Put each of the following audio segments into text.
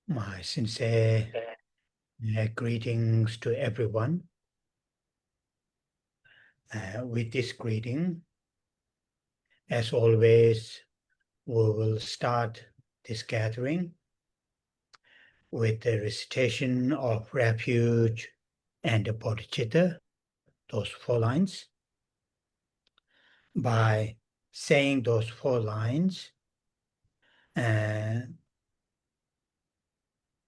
My sincere greetings to everyone. With this greeting, as always, we will start this gathering with the recitation of refuge and the Bodhisattva, those 4 lines. By saying those 4 lines,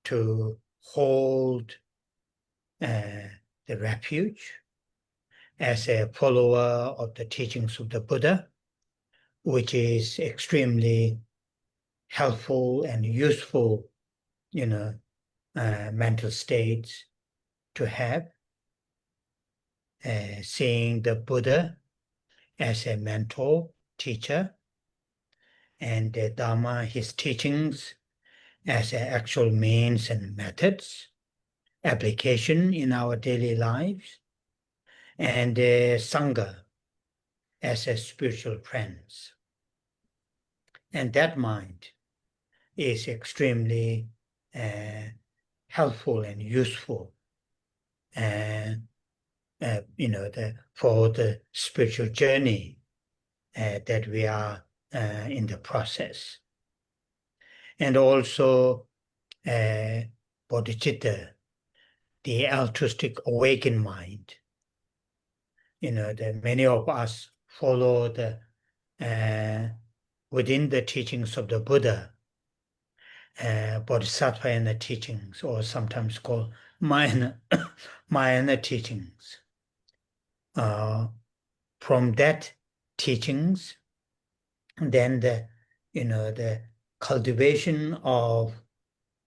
to hold the refuge as a follower of the teachings of the Buddha, which is extremely helpful and useful, mental states to have. Seeing the Buddha as a mentor, teacher, and the Dharma, his teachings, as actual means and methods, application in our daily lives, and Sangha as a spiritual friends. And that mind is extremely helpful and useful, for the spiritual journey that we are in the process. And also bodhicitta, the altruistic awakened mind. Many of us follow the within the teachings of the Buddha, Bodhisattva and the teachings, or sometimes called minor teachings. From that teachings, then the cultivation of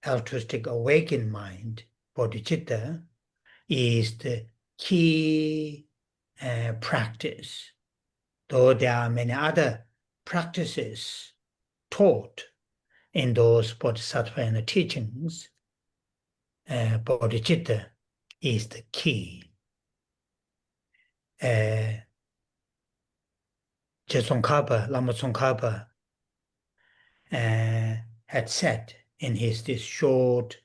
altruistic awakened mind, bodhicitta, is the key practice. Though there are many other practices taught in those bodhisattva and the teachings, bodhicitta is the key. Je Tsongkhapa, Lama Tsongkhapa, had said in this short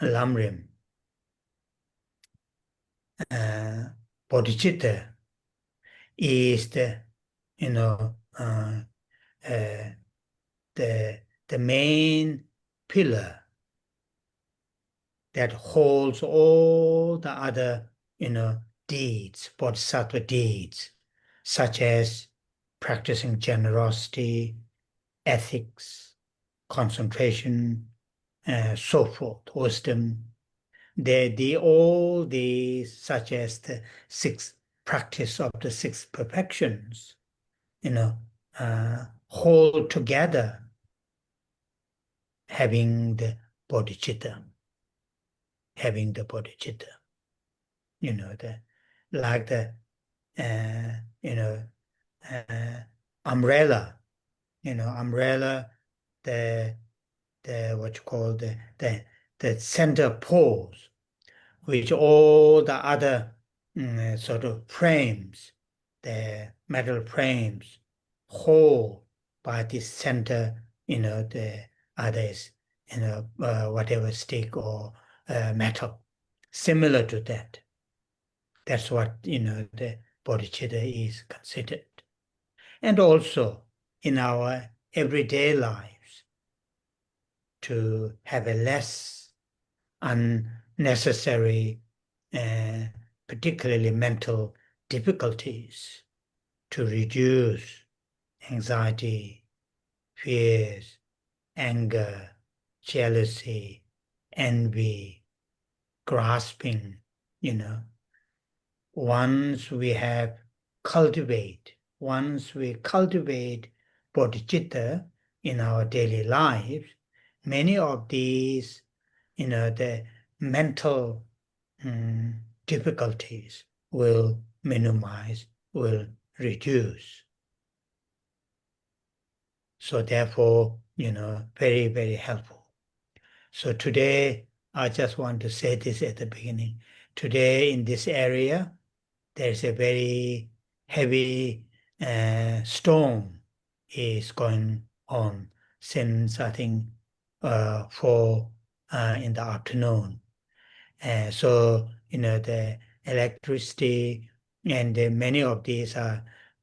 lamrim, bodhicitta is the main pillar that holds all the other deeds, bodhisattva deeds, such as practicing generosity, ethics, concentration, so forth, wisdom. All these, such as the 6 practice of the 6 perfections, hold together, having the bodhicitta, like the umbrella, the what you call the center poles, which all the other sort of frames, the metal frames, hold by this center, the others, whatever stick or metal, similar to that. That's what the bodhicitta is considered. And also in our everyday lives, to have a less unnecessary, particularly mental difficulties, to reduce anxiety, fears, anger, jealousy, envy, grasping, once we cultivate bodhicitta in our daily lives, many of these, the mental difficulties will minimize, will reduce. So therefore, very, very helpful. So today, I just want to say this at the beginning. Today in this area, there's a very heavy storm is going on since, I think, 4 in the afternoon. So, the electricity and many of these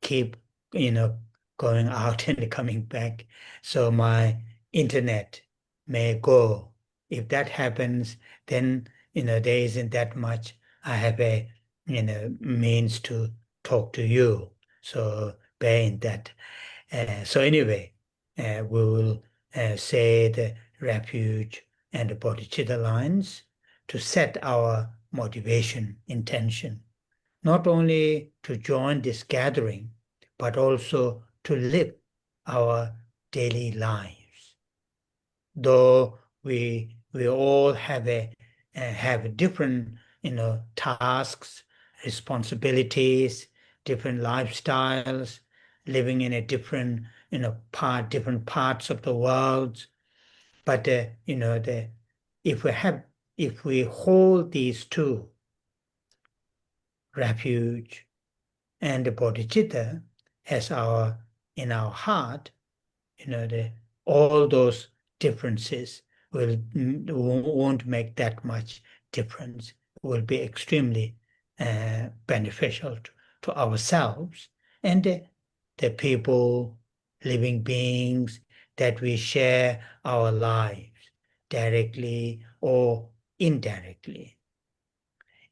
keep, going out and coming back. So my internet may go. If that happens, then, there isn't that much I have a, means to talk to you. So bear in that. So anyway, we will say the refuge and the bodhicitta lines to set our motivation, intention, not only to join this gathering, but also to live our daily lives. Though we all have different, tasks, responsibilities, different lifestyles, living in a different, different parts of the world. But if we have if we hold these two, refuge and the bodhicitta, as in our heart, all those differences won't make that much difference. Will be extremely beneficial to ourselves and the people, living beings that we share our lives directly or indirectly.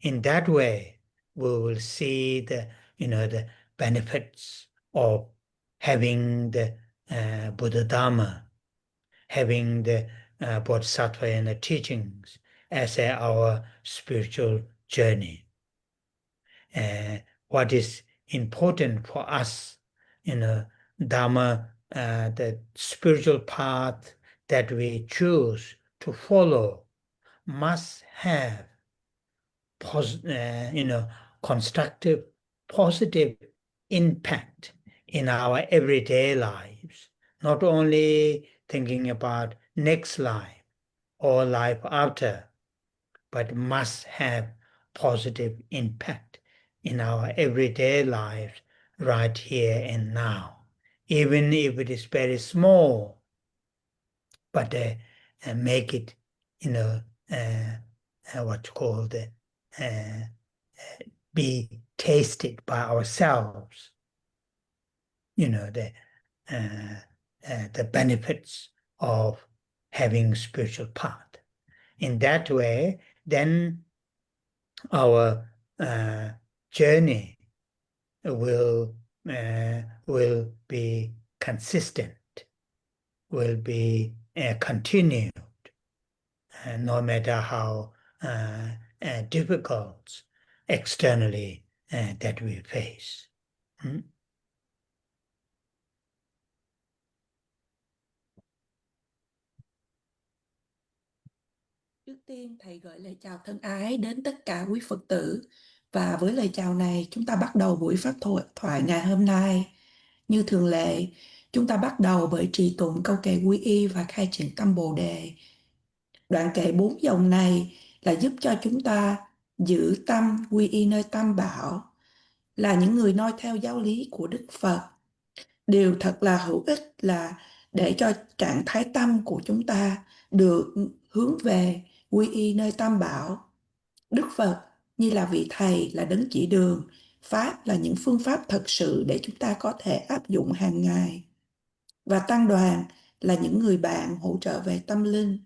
In that way, we will see the benefits of having the Buddha Dharma, having the Bodhisattva and the teachings as our spiritual journey. What is important for us, Dharma, the spiritual path that we choose to follow must have constructive, positive impact in our everyday lives, not only thinking about next life or life after, but must have positive impact in our everyday lives right here and now, even if it is very small, but make it, what's called be tasted by ourselves, the benefits of having spiritual path. In that way, then our journey will be consistent, will be continued, no matter how difficult externally that we face. Trước tiên, Thầy gửi lời chào thân ái đến tất cả quý Phật tử. Và với lời chào này, chúng ta bắt đầu buổi pháp thoại ngày hôm nay. Như thường lệ, chúng ta bắt đầu bởi trì tụng câu kệ quy y và khai triển tâm Bồ Đề. Đoạn kệ 4 dòng này là giúp cho chúng ta giữ tâm quy y nơi Tam Bảo, là những người noi theo giáo lý của Đức Phật. Điều thật là hữu ích là để cho trạng thái tâm của chúng ta được hướng về quy y nơi Tam Bảo. Đức Phật như là vị thầy, là đấng chỉ đường, Pháp là những phương pháp thật sự để chúng ta có thể áp dụng hàng ngày. Và tăng đoàn là những người bạn hỗ trợ về tâm linh.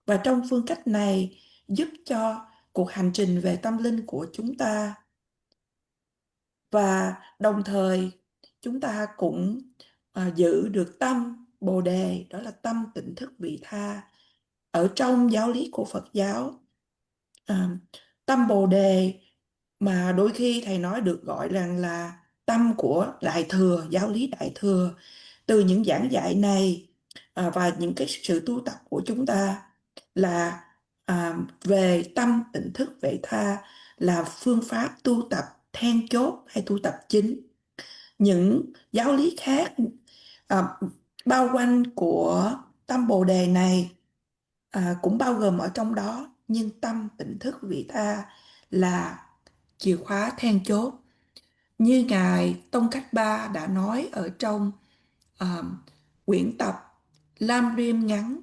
Và trong phương cách này giúp cho cuộc hành trình về tâm linh của chúng ta. Và đồng thời chúng ta cũng giữ được tâm Bồ Đề, đó là tâm tỉnh thức vị tha. Ở trong giáo lý của Phật giáo, tâm Bồ Đề mà đôi khi Thầy nói được gọi rằng là tâm của Đại Thừa, giáo lý Đại Thừa. Từ những giảng dạy này và những cái sự tu tập của chúng ta là về tâm tỉnh thức vị tha, là phương pháp tu tập then chốt hay tu tập chính. Những giáo lý khác bao quanh của tâm Bồ Đề này cũng bao gồm ở trong đó, nhưng tâm tỉnh thức vị tha là chìa khóa then chốt. Như Ngài Tsongkhapa đã nói ở trong quyển tập Lam Riêm ngắn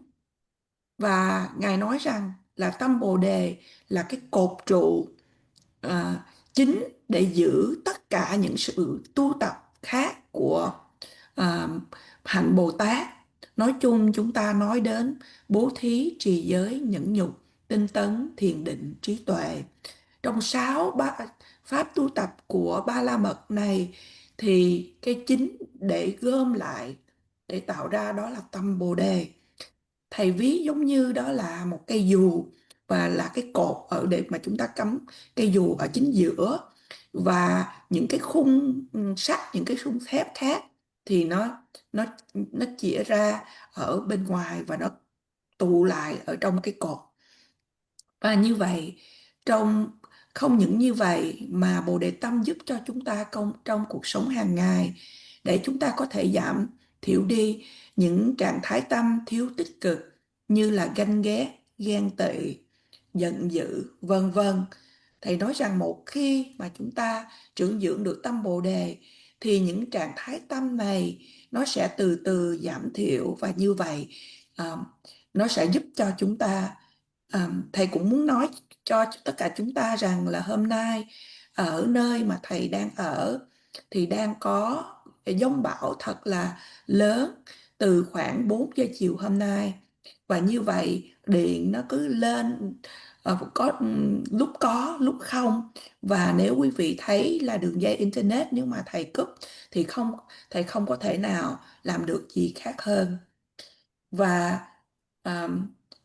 Và Ngài nói rằng là tâm Bồ Đề là cái cột trụ chính để giữ tất cả những sự tu tập khác của à, hạnh Bồ Tát. Nói chung chúng ta nói đến bố thí, trì giới, nhẫn nhục, tinh tấn, thiền định, trí tuệ. Trong pháp tu tập của Ba La Mật này thì cái chính để gom lại để tạo ra đó là tâm Bồ Đề. Thầy ví giống như đó là một cây dù và là cái cột ở để mà chúng ta cắm cây dù ở chính giữa, và những cái khung sắt, những cái khung thép khác thì nó nó chĩa ra ở bên ngoài và nó tụ lại ở trong cái cột. Và như vậy, trong không những như vậy mà Bồ Đề Tâm giúp cho chúng ta trong cuộc sống hàng ngày để chúng ta có thể giảm thiểu đi những trạng thái tâm thiếu tích cực như là ganh ghét, ghen tị, giận dữ, vân vân. Thầy nói rằng một khi mà chúng ta trưởng dưỡng được tâm Bồ Đề thì những trạng thái tâm này nó sẽ từ từ giảm thiểu, và như vậy à, nó sẽ giúp cho chúng ta. Thầy cũng muốn nói cho tất cả chúng ta rằng là hôm nay ở nơi mà thầy đang ở thì đang có giông bão thật là lớn từ khoảng 4 giờ chiều hôm nay, và như vậy điện nó cứ lên, lúc có lúc không. Và nếu quý vị thấy là đường dây internet nếu mà thầy cúp thì thầy không có thể nào làm được gì khác hơn. Và à,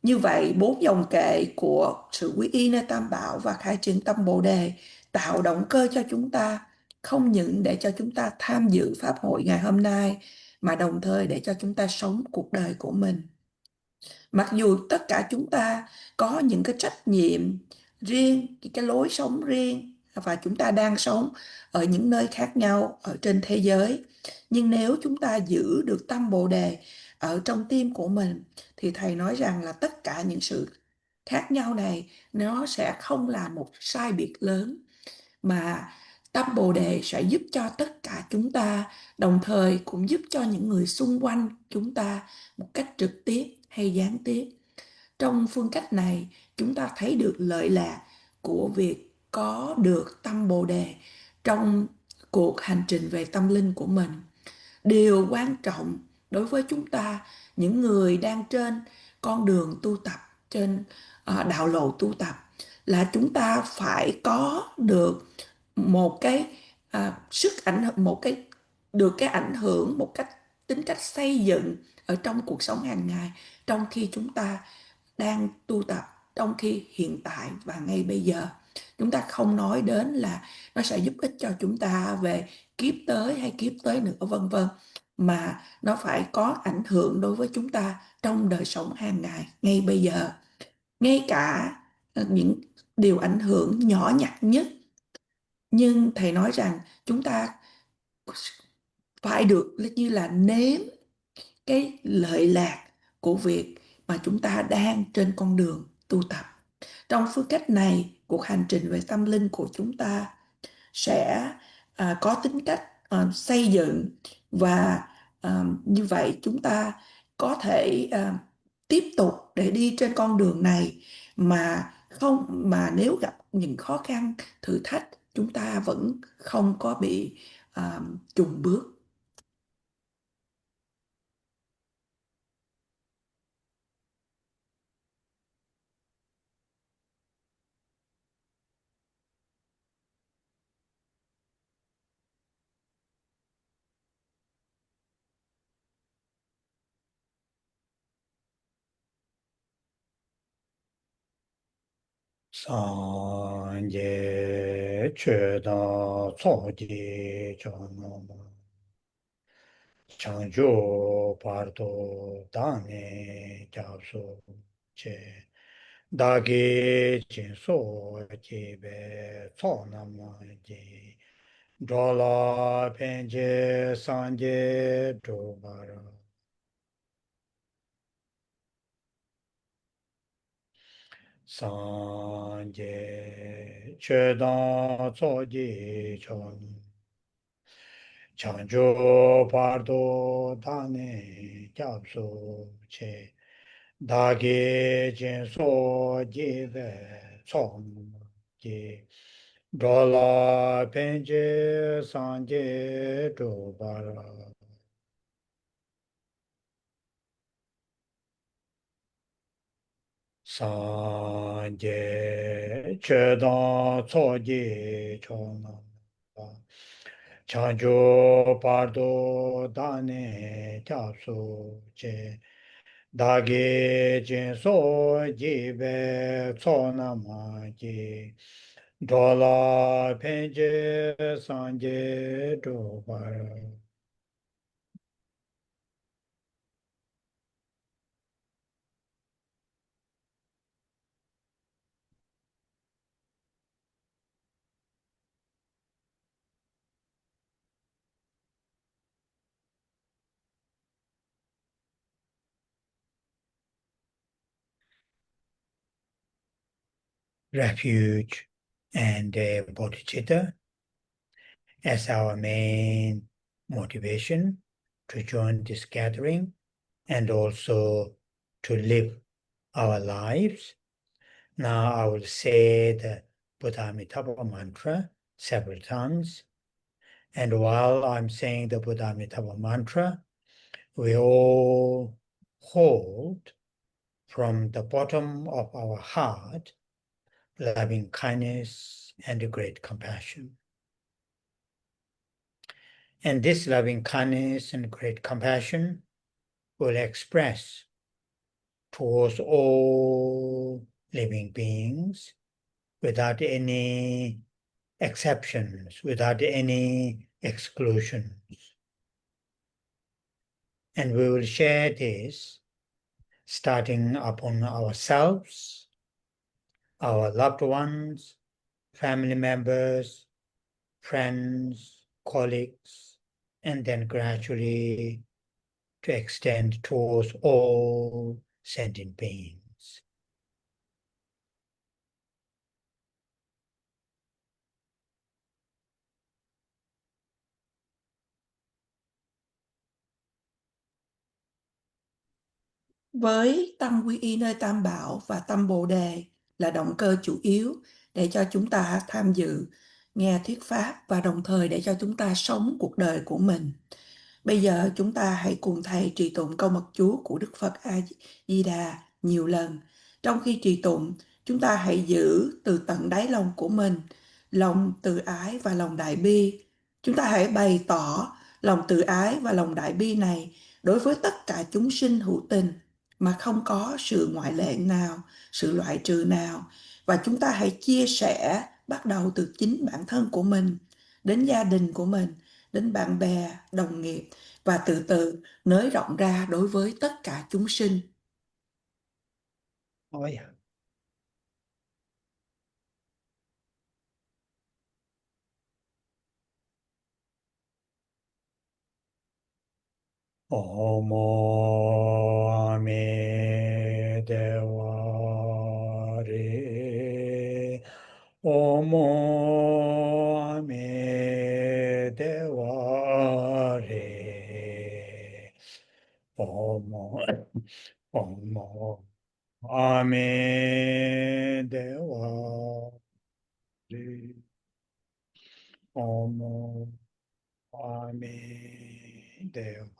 như vậy bốn dòng kệ của sự quy y nơi Tam Bảo và khai triển tâm Bồ Đề tạo động cơ cho chúng ta, không những để cho chúng ta tham dự pháp hội ngày hôm nay mà đồng thời để cho chúng ta sống cuộc đời của mình. Mặc dù tất cả chúng ta có những cái trách nhiệm riêng, cái lối sống riêng, và chúng ta đang sống ở những nơi khác nhau ở trên thế giới, nhưng nếu chúng ta giữ được tâm Bồ Đề ở trong tim của mình thì thầy nói rằng là tất cả những sự khác nhau này nó sẽ không là một sai biệt lớn, mà tâm Bồ Đề sẽ giúp cho tất cả chúng ta, đồng thời cũng giúp cho những người xung quanh chúng ta một cách trực tiếp hay gián tiếp. Trong phương cách này, chúng ta thấy được lợi lạc của việc có được tâm Bồ Đề trong cuộc hành trình về tâm linh của mình. Điều quan trọng đối với chúng ta, những người đang trên con đường tu tập, trên đạo lộ tu tập, là chúng ta phải có được một cái sức ảnh hưởng, một cái được cái ảnh hưởng một cách tính cách xây dựng ở trong cuộc sống hàng ngày, trong khi chúng ta đang tu tập, trong khi hiện tại và ngay bây giờ. Chúng ta không nói đến là nó sẽ giúp ích cho chúng ta về kiếp tới hay kiếp tới nữa vân vân, mà nó phải có ảnh hưởng đối với chúng ta trong đời sống hàng ngày ngay bây giờ. Ngay cả những điều ảnh hưởng nhỏ nhặt nhất, nhưng thầy nói rằng chúng ta phải được như là nếm cái lợi lạc của việc mà chúng ta đang trên con đường tu tập. Trong phương cách này, cuộc hành trình về tâm linh của chúng ta sẽ có tính cách xây dựng, và như vậy chúng ta có thể tiếp tục để đi trên con đường này, mà nếu gặp những khó khăn thử thách chúng ta vẫn không có bị chùn bước. Sanje chöda tsoji chono chanjo parto dane japso che dagi jinso jibe tsonama ji drola penje sanje drobara sanje chöda tsoji chono chanjo pardo dane gyabso che dāgī jīnsō jībē tsōng jī drolā pēnjī sāngjī drupārā sāngjī chēdāng tsō jī chōng chāngchū pārdō dāne chāsū chē dāgī jīnsō jībē tsō nāma jī drolā pēnjī sāngjī drupārā refuge and bodhicitta as our main motivation to join this gathering and also to live our lives. Now I will say the Bodhisattva mantra several times. And while I'm saying the Bodhisattva mantra, we all hold from the bottom of our heart loving kindness and great compassion. And this loving kindness and great compassion will express towards all living beings without any exceptions, without any exclusions. And we will share this starting upon ourselves, our loved ones, family members, friends, colleagues, and then gradually to extend towards all sentient beings. Với tâm quy y nơi Tam Bảo và tâm Bồ Đề là động cơ chủ yếu để cho chúng ta tham dự, nghe thuyết pháp và đồng thời để cho chúng ta sống cuộc đời của mình. Bây giờ chúng ta hãy cùng Thầy trì tụng câu mật chú của Đức Phật A-di-đà nhiều lần. Trong khi trì tụng, chúng ta hãy giữ từ tận đáy lòng của mình lòng từ ái và lòng đại bi. Chúng ta hãy bày tỏ lòng từ ái và lòng đại bi này đối với tất cả chúng sinh hữu tình mà không có sự ngoại lệ nào, sự loại trừ nào. Và chúng ta hãy chia sẻ bắt đầu từ chính bản thân của mình, đến gia đình của mình, đến bạn bè, đồng nghiệp và từ từ nới rộng ra đối với tất cả chúng sinh. Oh yeah. Omo Ame Dewa Re Omo Ame Dewa Re Omo Omo Ame Dewa Re Omo Ame Dewa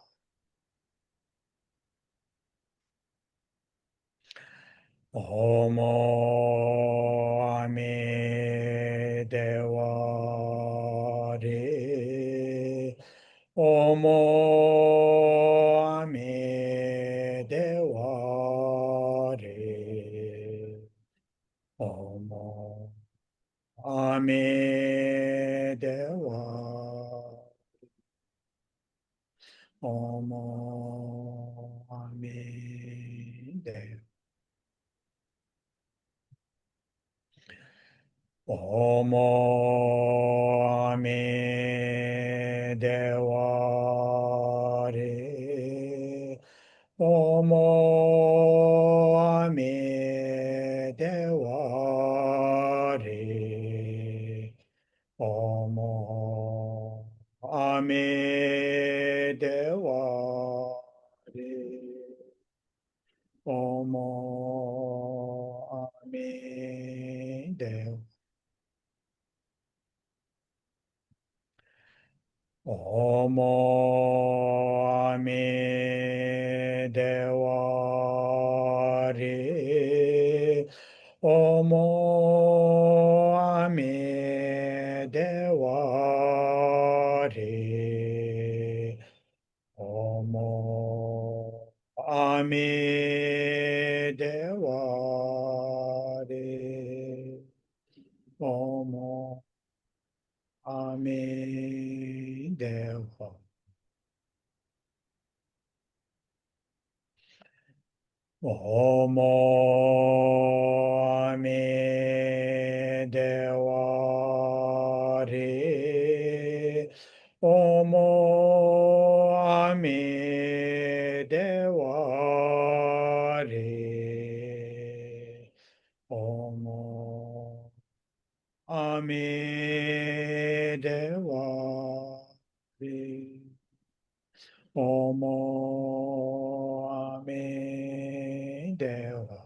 Omo Ame Dewa Re Omo Ame Dewa Re Omo Ame Dewa Omo Ame Dewa Omo Ame Dewa Re Omo Ame Dewa Re Omo Ame Dewa Re Omo Ame Dewa. Omo Ame Dewa Re. Omo Ame Dewa Re. Omo Ame Dewa Re. Omo Ame Dewa. Omo Ame Dewa Re. Omo Ame Dewa Re. Omo Ame Dewa Re. Omo Ame Dewa.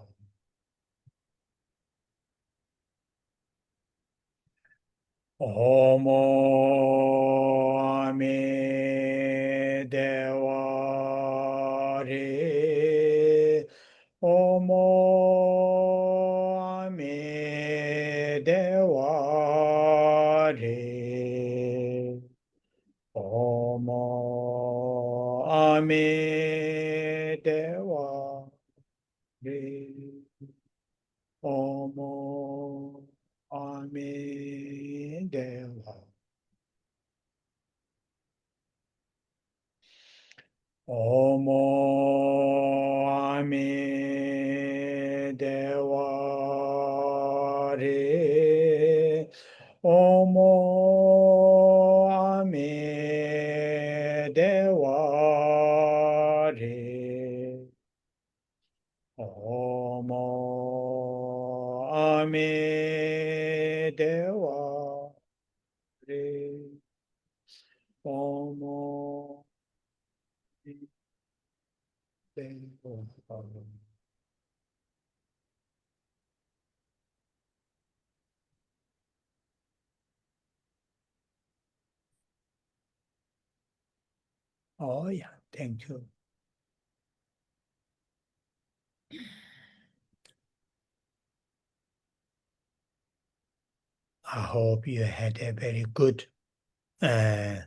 Omo Ame Dewa Re. Omo Ame Dewa Re. Omo Ame Dewa Re. Omo Ame Dewa. Omo Ame Dewa Re. Omo Ame Dewa Re. Omo Ame Dewa Re. Omo Dewa. Oh yeah, thank you. I hope you had a very good Saga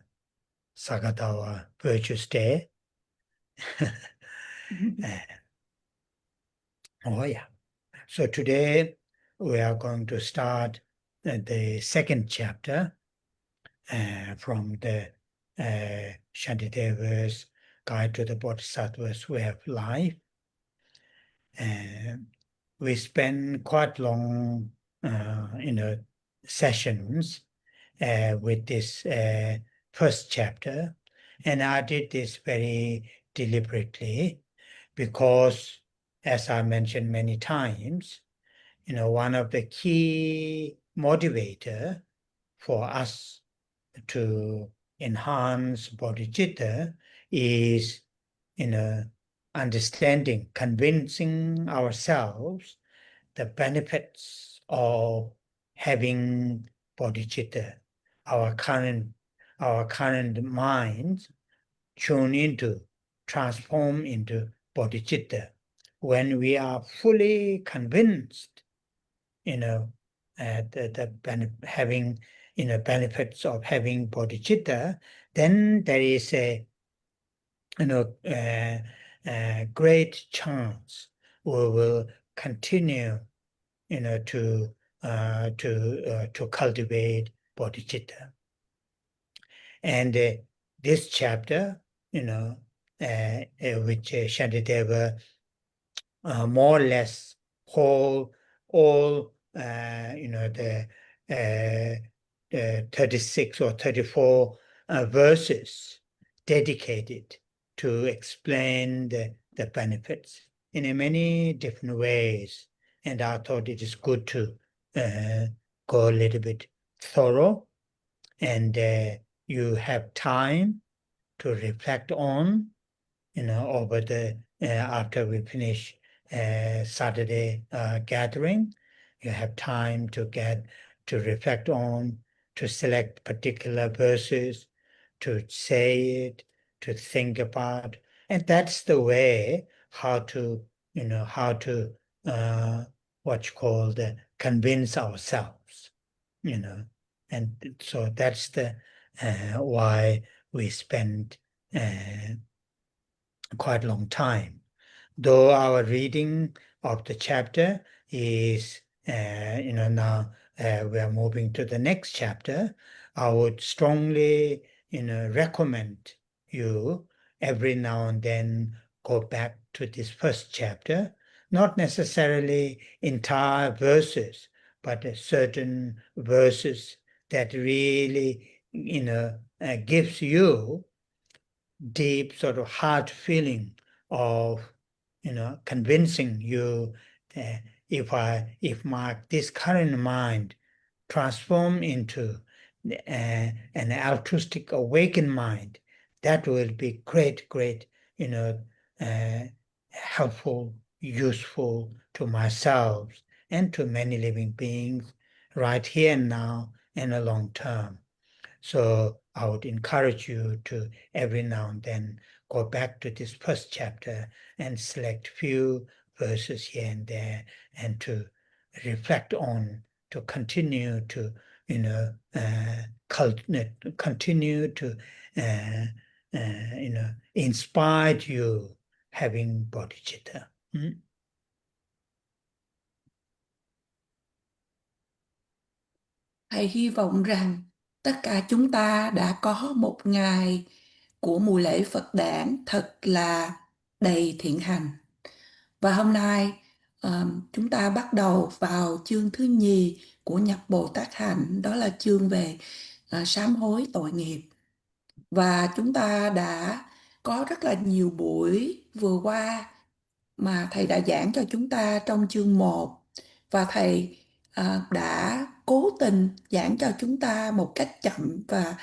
Dawa Virtuous Day. Oh yeah. So today we are going to start the second chapter from the Shantideva's Guide to the Bodhisattva's Way of Life. We spend quite long, sessions with this first chapter, and I did this very deliberately because, as I mentioned many times, one of the key motivator for us to enhance bodhicitta is, understanding, convincing ourselves the benefits of having bodhicitta, our current mind tune into, transform into bodhicitta. When we are fully convinced, having, benefits of having bodhicitta, then there is a, great chance we will continue, to cultivate bodhicitta. And this chapter, which Shantideva more or less hold all, the 36 or 34 verses dedicated to explain the benefits in many different ways. And I thought it is good to go a little bit thorough, and you have time to reflect on, over the after we finish Saturday gathering. You have time to reflect on, to select particular verses, to say it, to think about, and that's the way how to, what you call convince ourselves, and so that's the why we spend quite a long time. Though our reading of the chapter is, now we are moving to the next chapter, I would strongly, recommend you every now and then go back to this first chapter, not necessarily entire verses, but certain verses that really, gives you deep sort of heart feeling of, convincing you that if this current mind transform into an altruistic awakened mind, that will be great, uh, helpful, useful to myself and to many living beings right here and now and a long term. So I would encourage you to every now and then go back to this first chapter and select few verses here and there, and to reflect on, to continue to, continue to, inspire you having bodhicitta. Thầy hy vọng rằng tất cả chúng ta đã có một ngày của mùa lễ Phật đản thật là đầy thiện hành. Và hôm nay chúng ta bắt đầu vào chương thứ nhì của Nhập Bồ Tát Hạnh, đó là chương về sám hối tội nghiệp. Và chúng ta đã có rất là nhiều buổi vừa qua mà Thầy đã giảng cho chúng ta trong chương 1, và Thầy đã cố tình giảng cho chúng ta một cách chậm và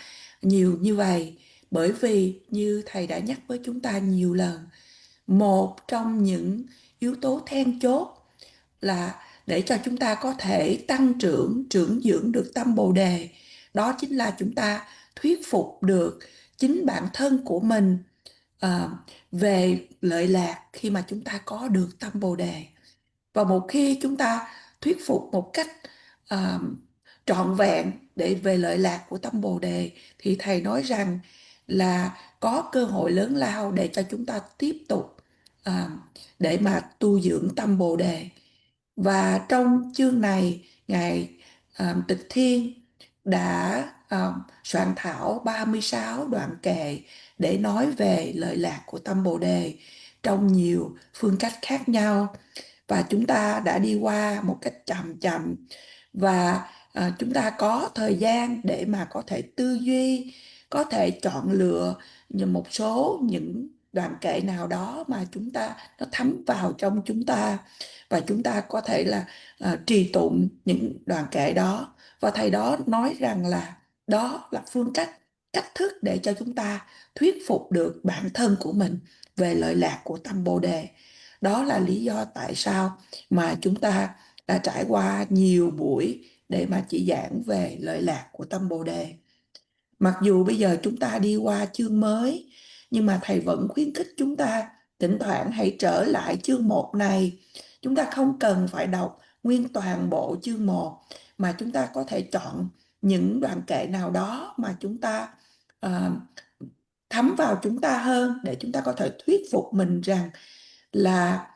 nhiều như vậy, bởi vì như Thầy đã nhắc với chúng ta nhiều lần, một trong những yếu tố then chốt là để cho chúng ta có thể tăng trưởng, trưởng dưỡng được tâm Bồ Đề, đó chính là chúng ta thuyết phục được chính bản thân của mình về lợi lạc khi mà chúng ta có được tâm Bồ Đề. Và một khi chúng ta thuyết phục một cách trọn vẹn để về lợi lạc của tâm Bồ Đề, thì Thầy nói rằng là có cơ hội lớn lao để cho chúng ta tiếp tục để mà tu dưỡng tâm Bồ Đề. Và trong chương này, Ngài Tịch Thiên đã soạn thảo 36 đoạn kệ để nói về lợi lạc của tâm Bồ Đề trong nhiều phương cách khác nhau. Và chúng ta đã đi qua một cách chậm chậm, và chúng ta có thời gian để mà có thể tư duy, có thể chọn lựa một số những đoạn kệ nào đó mà nó thấm vào trong chúng ta, và chúng ta có thể là trì tụng những đoạn kệ đó. Và Thầy đó nói rằng là đó là cách thức để cho chúng ta thuyết phục được bản thân của mình về lợi lạc của tâm Bồ Đề. Đó là lý do tại sao mà chúng ta đã trải qua nhiều buổi để mà chỉ giảng về lợi lạc của tâm Bồ Đề. Mặc dù bây giờ chúng ta đi qua chương mới, nhưng mà Thầy vẫn khuyến khích chúng ta thỉnh thoảng hãy trở lại chương 1 này. Chúng ta không cần phải đọc nguyên toàn bộ chương 1, mà chúng ta có thể chọn những đoạn kệ nào đó mà chúng ta thấm vào chúng ta hơn, để chúng ta có thể thuyết phục mình rằng là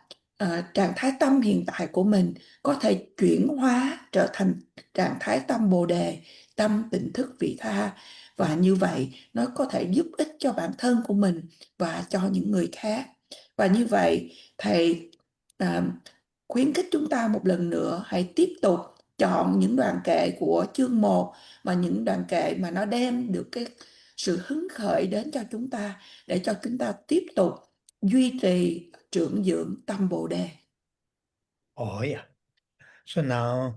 trạng thái tâm hiện tại của mình có thể chuyển hóa trở thành trạng thái tâm Bồ Đề, tâm tỉnh thức vị tha. Và như vậy nó có thể giúp ích cho bản thân của mình và cho những người khác. Và như vậy Thầy khuyến khích chúng ta một lần nữa hãy tiếp tục chọn những đoạn kệ của chương 1, mà những đoạn kệ mà nó đem được cái sự hứng khởi đến cho chúng ta, để cho chúng ta tiếp tục duy trì trưởng dưỡng tâm Bồ Đề. Oh yeah. So now,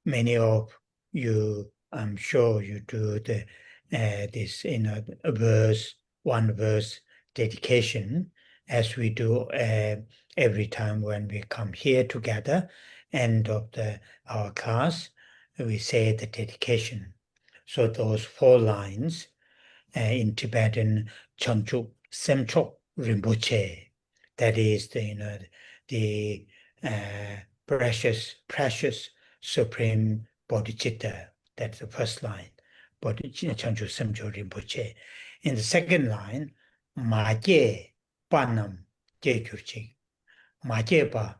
many of you, I'm sure you do this, one verse dedication, as we do every time when we come here together, end of our class, we say the dedication. So those 4 lines in Tibetan, Changchuk Semchok Rinpoche, that is the precious supreme bodhicitta. That's the first line, Changchuk Semchok Rinpoche. In the second line, Ma Je Panam Je Gyurchik. Ma Je Pa,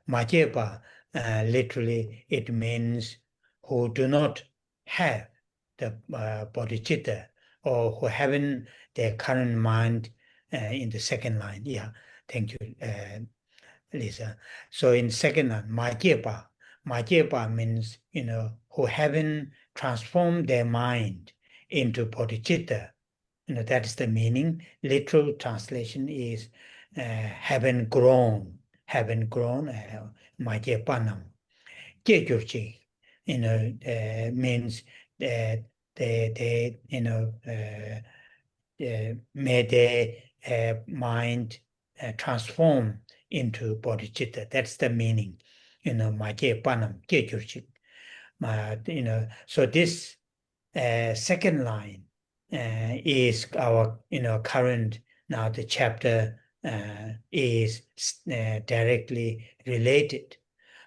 Ma Je Pa, literally it means who do not have the bodhicitta, or who haven't their current mind in the second line. Yeah, thank you, Lisa. So in second line, Ma Je Pa means, who haven't transformed their mind into bodhicitta. That is the meaning. Literal translation is haven't grown, Ma Je Panam. Je Gyurchi, means that may their mind transform into bodhicitta. That's the meaning. Ma Je Panam, Je Gyurchi. So this second line is our current, now the chapter is directly related.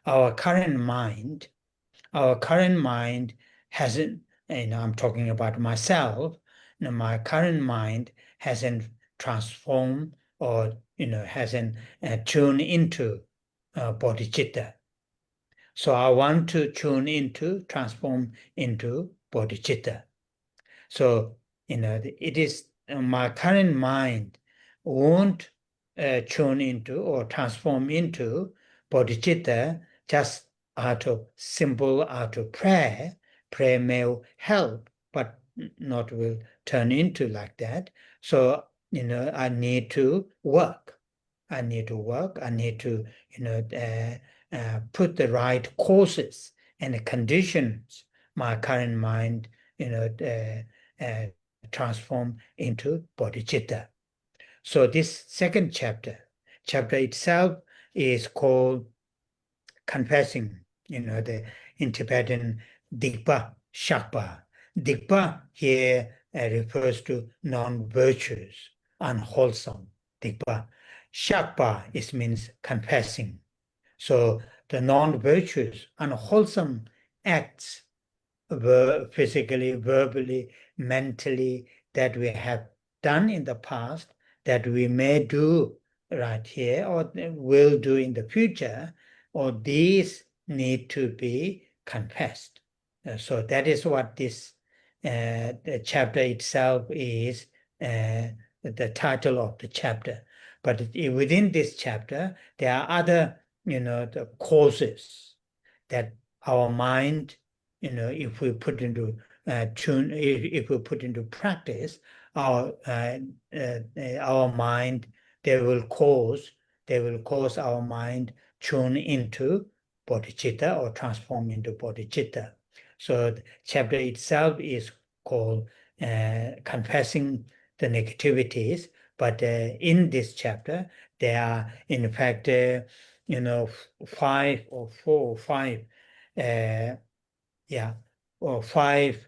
Our current mind hasn't, I'm talking about myself, my current mind hasn't transformed, or hasn't tuned into bodhicitta. So I want to transform into bodhicitta. So, it is my current mind won't tune into or transform into bodhicitta just out of prayer. Prayer may help, but not will turn into like that. So, I need to work. I need to, put the right causes and conditions my current mind, uh, transform into bodhicitta. So this second chapter itself is called confessing, in Tibetan, Digpa Shakpa. Digpa here refers to non-virtuous, unwholesome. Digpa. Shakpa, it means confessing. So the non-virtuous, unwholesome acts, physically, verbally, mentally, that we have done in the past, that we may do right here, or will do in the future, or these need to be confessed. So that is what this the chapter itself is, the title of the chapter. But within this chapter, there are other, the causes that our mind, if we put into if we put into practice, our mind, they will cause our mind tune into bodhicitta, or transform into bodhicitta. So the chapter itself is called confessing the negativities, but in this chapter there are in fact 5 or 4 or 5 or 5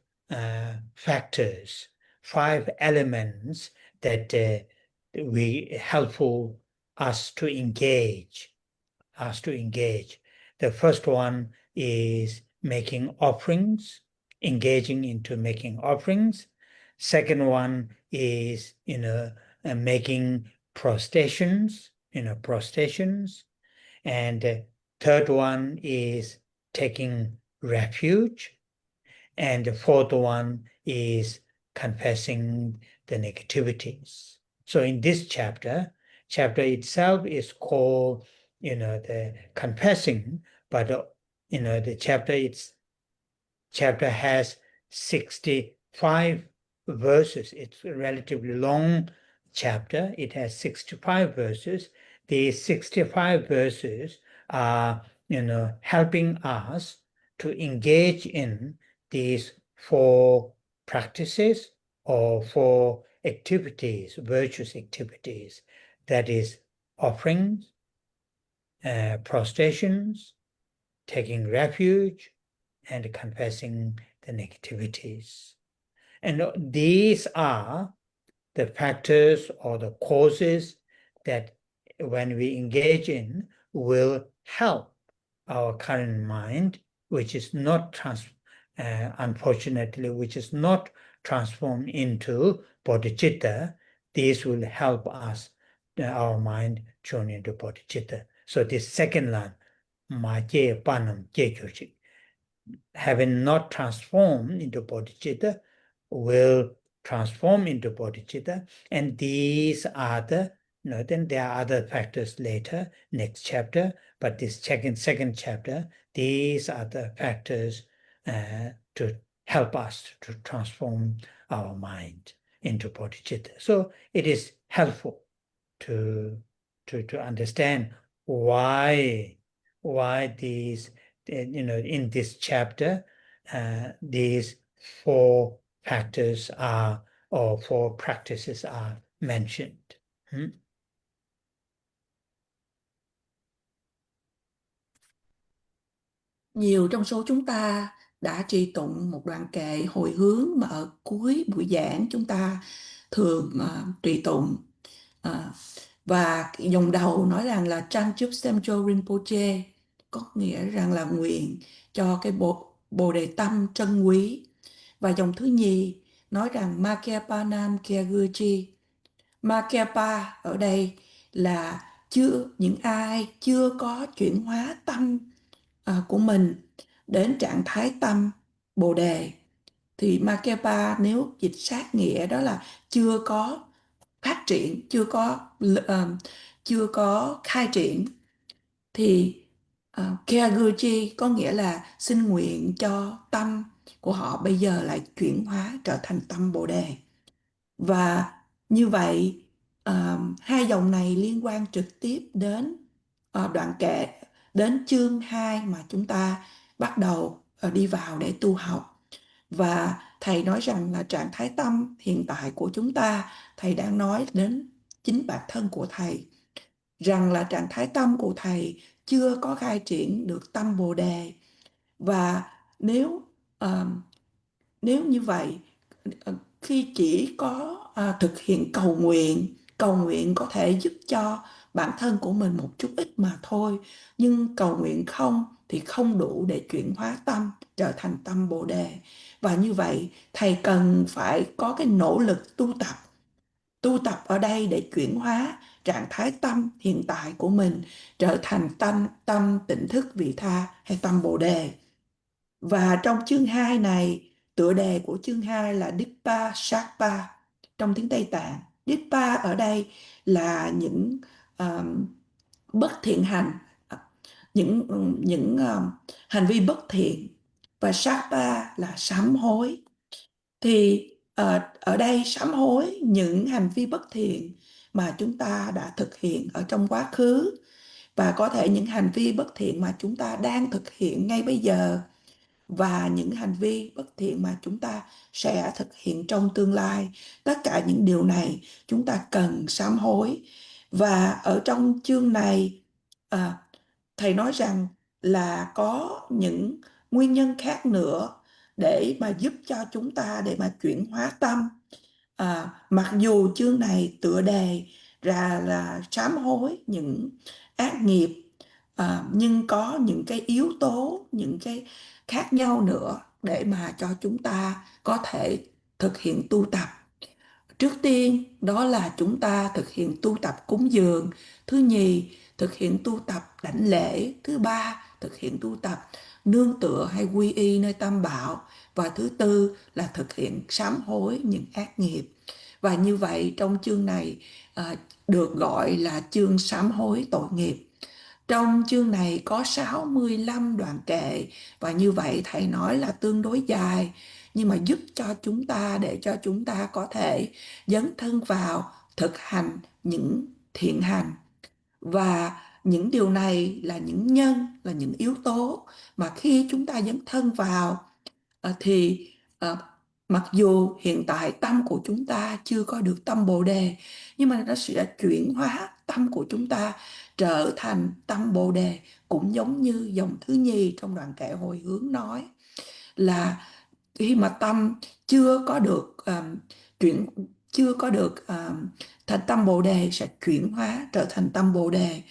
factors, 5 elements that we helpful us to engage. The first one is making offerings, engaging into making offerings. Second one is making prostrations, and third one is taking refuge, and the fourth one is confessing the negativities. So in this chapter itself is called the confessing, but the chapter has 65 verses. It's a relatively long chapter. It has 65 verses. These 65 verses are helping us to engage in these 4 practices, or 4 activities, virtuous activities, that is offerings, prostrations, taking refuge, and confessing the negativities. And these are the factors or the causes that when we engage in will help our current mind, which is not unfortunately, which is not transformed into bodhicitta. These will help us, our mind, turn into bodhicitta. So this second line, ma je panam je kyochik, having not transformed into bodhicitta, will transform into bodhicitta. And these are the, then there are other factors later, next chapter, but this second chapter, these are the factors to help us to transform our mind into bodhicitta. So it is helpful to understand why these, in this chapter, these four factors are, or four practices are mentioned. Nhiều trong số chúng ta đã trì tụng một đoạn kệ hồi hướng mà ở cuối buổi giảng chúng ta thường trì tụng. Và dòng đầu nói rằng là Trang chúc Khensur Rinpoche, có nghĩa rằng là nguyện cho cái bồ đề tâm trân quý. Và dòng thứ nhì nói rằng Makepa Nam Kyaguchi. Makepa ở đây là những ai chưa có chuyển hóa tâm của mình đến trạng thái tâm bồ đề, thì Makepa nếu dịch sát nghĩa đó là chưa có phát triển, chưa có khai triển. Thì Kyaguchi có nghĩa là xin nguyện cho tâm của họ bây giờ lại chuyển hóa trở thành tâm bồ đề. Và như vậy hai dòng này liên quan trực tiếp đến đoạn kệ, đến chương 2 mà chúng ta bắt đầu đi vào để tu học. Và thầy nói rằng là trạng thái tâm hiện tại của chúng ta, thầy đang nói đến chính bản thân của thầy, rằng là trạng thái tâm của thầy chưa có khai triển được tâm bồ đề. Và nếu như vậy, khi chỉ có thực hiện cầu nguyện có thể giúp cho bản thân của mình một chút ít mà thôi, nhưng cầu nguyện không thì không đủ để chuyển hóa tâm trở thành tâm bồ đề. Và như vậy thầy cần phải có cái nỗ lực tu tập ở đây để chuyển hóa trạng thái tâm hiện tại của mình trở thành tâm tỉnh thức vị tha hay tâm bồ đề. Và trong chương 2 này, tựa đề của chương 2 là Dipa Shakpa trong tiếng Tây Tạng. Dipa ở đây là những bất thiện hành, những hành vi bất thiện, và Shakpa là sám hối. Thì ở đây sám hối những hành vi bất thiện mà chúng ta đã thực hiện ở trong quá khứ, và có thể những hành vi bất thiện mà chúng ta đang thực hiện ngay bây giờ, và những hành vi bất thiện mà chúng ta sẽ thực hiện trong tương lai. Tất cả những điều này chúng ta cần sám hối. Và ở trong chương này thầy nói rằng là có những nguyên nhân khác nữa để mà giúp cho chúng ta để mà chuyển hóa tâm. Mặc dù chương này tựa đề là sám hối những ác nghiệp, nhưng có những cái yếu tố, những cái khác nhau nữa để mà cho chúng ta có thể thực hiện tu tập. Trước tiên đó là chúng ta thực hiện tu tập cúng dường, thứ nhì thực hiện tu tập đảnh lễ, thứ ba thực hiện tu tập nương tựa hay quy y nơi tam bảo, và thứ tư là thực hiện sám hối những ác nghiệp. Và như vậy trong chương này được gọi là chương sám hối tội nghiệp. Trong chương này có 65 đoạn kệ, và như vậy thầy nói là tương đối dài, nhưng mà giúp cho chúng ta, để cho chúng ta có thể dấn thân vào thực hành những thiện hành. Và những điều này là những nhân, là những yếu tố mà khi chúng ta dấn thân vào thì Mặc dù hiện tại tâm của chúng ta chưa có được tâm Bồ Đề, nhưng mà nó sẽ chuyển hóa tâm của chúng ta trở thành tâm Bồ Đề, cũng giống như dòng thứ nhì trong đoạn kệ hồi hướng nói là khi mà tâm chưa có được chuyển chưa có được thành tâm Bồ Đề sẽ chuyển hóa trở thành tâm Bồ Đề,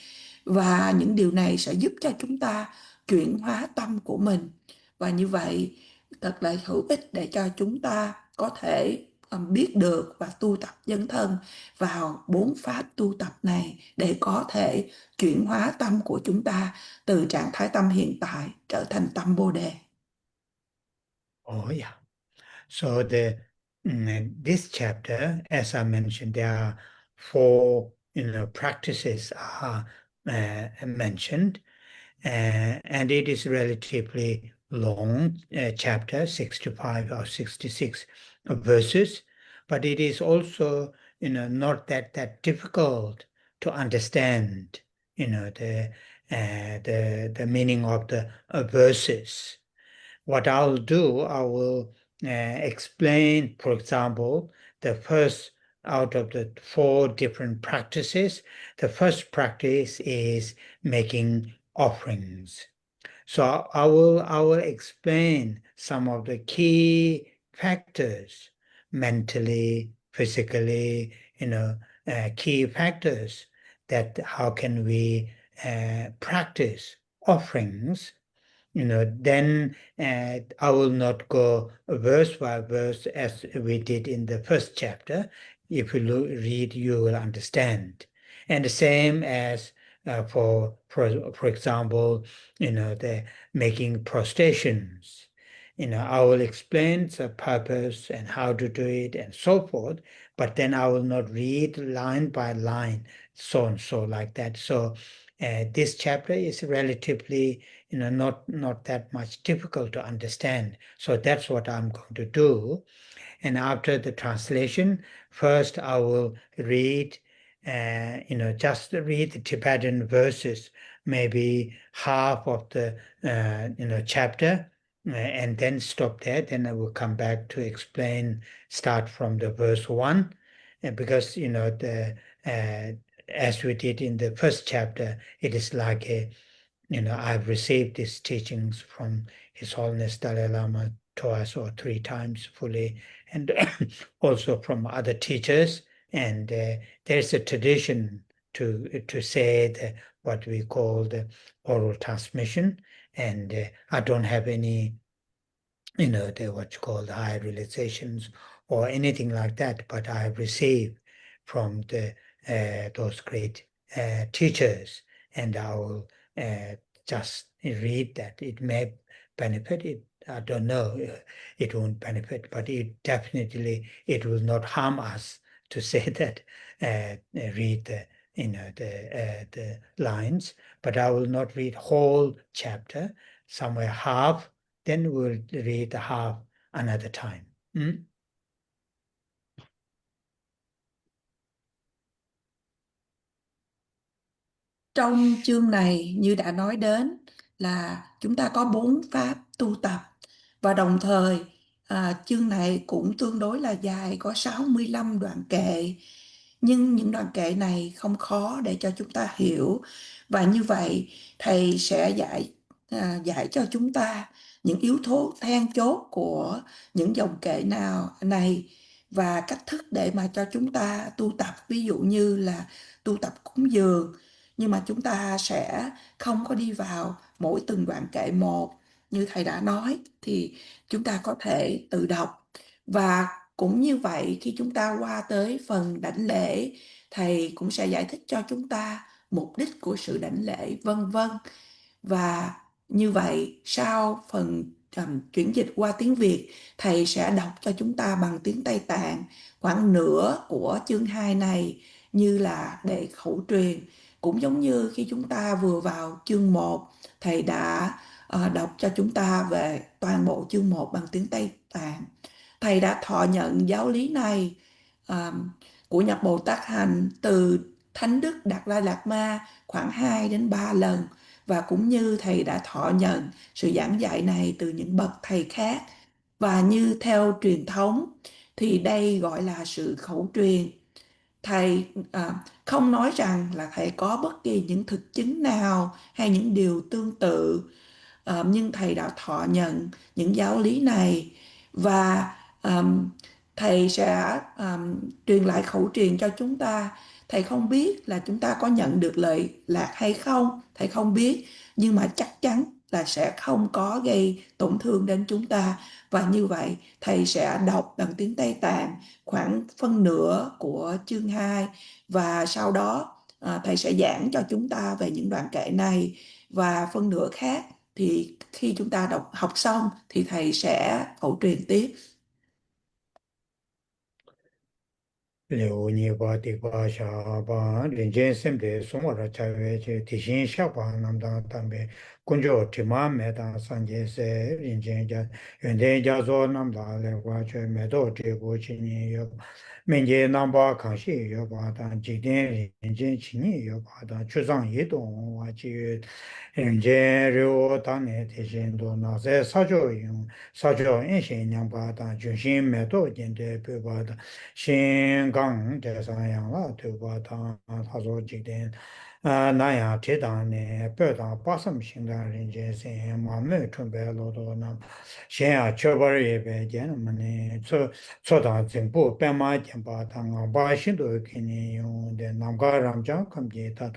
và những điều này sẽ giúp cho chúng ta chuyển hóa tâm của mình. Và như vậy thật là hữu ích để cho chúng ta có thể biết được và tu tập dấn thân vào bốn pháp tu tập này để có thể chuyển hóa tâm của chúng ta từ trạng thái tâm hiện tại trở thành tâm Bồ Đề. Oh, yeah. So this chapter, as I mentioned, there are four, practices are mentioned, and it is relatively long chapter, 65 or 66 verses, but it is also, not that difficult to understand, the meaning of the verses. What I'll do, I will explain, for example, the first out of the four different practices. The first practice is making offerings. So I will explain some of the key factors, mentally, physically, key factors that how can we practice offerings. Then I will not go verse by verse as we did in the first chapter. If you read, you will understand. And the same as for example, the making prostrations. I will explain the purpose and how to do it and so forth, but then I will not read line by line, so and so like that. So this chapter is relatively not that much difficult to understand. So that's what I'm going to do. And after the translation, first I will read, just read the Tibetan verses, maybe half of the, chapter, and then stop there. Then I will come back to explain, start from the verse 1, because, as we did in the first chapter, it is like I've received these teachings from His Holiness Dalai Lama twice or three times fully, and also from other teachers. And there's a tradition to say what we call the oral transmission. And I don't have any, the what you call the higher realizations or anything like that, but I have received from those great teachers, and I will just read that. It may benefit it. I don't know. It won't benefit, but it will not harm us to say that. Read the lines, but I will not read whole chapter. Somewhere half, then we'll read the half another time. Trong chương này như đã nói đến là chúng ta có bốn pháp tu tập, và đồng thời chương này cũng tương đối là dài, có 65 đoạn kệ, nhưng những đoạn kệ này không khó để cho chúng ta hiểu. Và như vậy thầy sẽ dạy cho chúng ta những yếu tố then chốt của những dòng kệ này và cách thức để mà cho chúng ta tu tập. Ví dụ như là tu tập cúng dường, nhưng mà chúng ta sẽ không có đi vào mỗi từng đoạn kệ một như thầy đã nói, thì chúng ta có thể tự đọc. Và cũng như vậy, khi chúng ta qua tới phần đảnh lễ, thầy cũng sẽ giải thích cho chúng ta mục đích của sự đảnh lễ, vân vân. Và như vậy, sau phần chuyển dịch qua tiếng Việt, thầy sẽ đọc cho chúng ta bằng tiếng Tây Tạng khoảng nửa của chương 2 này, như là để khẩu truyền. Cũng giống như khi chúng ta vừa vào chương 1, thầy đã đọc cho chúng ta về toàn bộ chương 1 bằng tiếng Tây Tạng. Thầy đã thọ nhận giáo lý này của Nhập Bồ Tát Hạnh từ Thánh Đức Đạt Lai Lạt Ma khoảng 2 đến 3 lần, và cũng như thầy đã thọ nhận sự giảng dạy này từ những bậc thầy khác. Và như theo truyền thống thì đây gọi là sự khẩu truyền. Thầy không nói rằng là thầy có bất kỳ những thực chứng nào hay những điều tương tự, nhưng thầy đã thọ nhận những giáo lý này, và thầy sẽ truyền lại khẩu truyền cho chúng ta. Thầy không biết là chúng ta có nhận được lợi lạc hay không, thầy không biết, nhưng mà chắc chắn là sẽ không có gây tổn thương đến chúng ta. Và như vậy thầy sẽ đọc bằng tiếng Tây Tạng khoảng phân nửa của chương 2, và sau đó thầy sẽ giảng cho chúng ta về những đoạn kệ này, và phân nửa khác thì khi chúng ta học xong thì thầy sẽ khẩu truyền tiếp. liu ni ba di ba sha ba rin jen sem de suma ra cha we che ti shin sha ba nam da tam be kun jo ti ma me da san je se rin jen ja yuen de ja zo nam da le wa che me do ti gu chi ni yo men je nam ba kan shi yo ba da ji den rin jen chi ni yo ba da chu zang yi dong wa chi yue rin jen ri o da ne ti shin do na se sa jo yung sa jo yin shin nyang ba da jun shin me do jen de pe ba da shing gang de san yang la tu ba tang ta zo ji den na ya te dang ne pe dang pa sam shing da rin je sen ma me chun be lo do na shen ya che ba ye be je na ma ne so da jing bu pe ma jian ba tang ba xin do ki ni yong de nam ga ram jang kam ji ta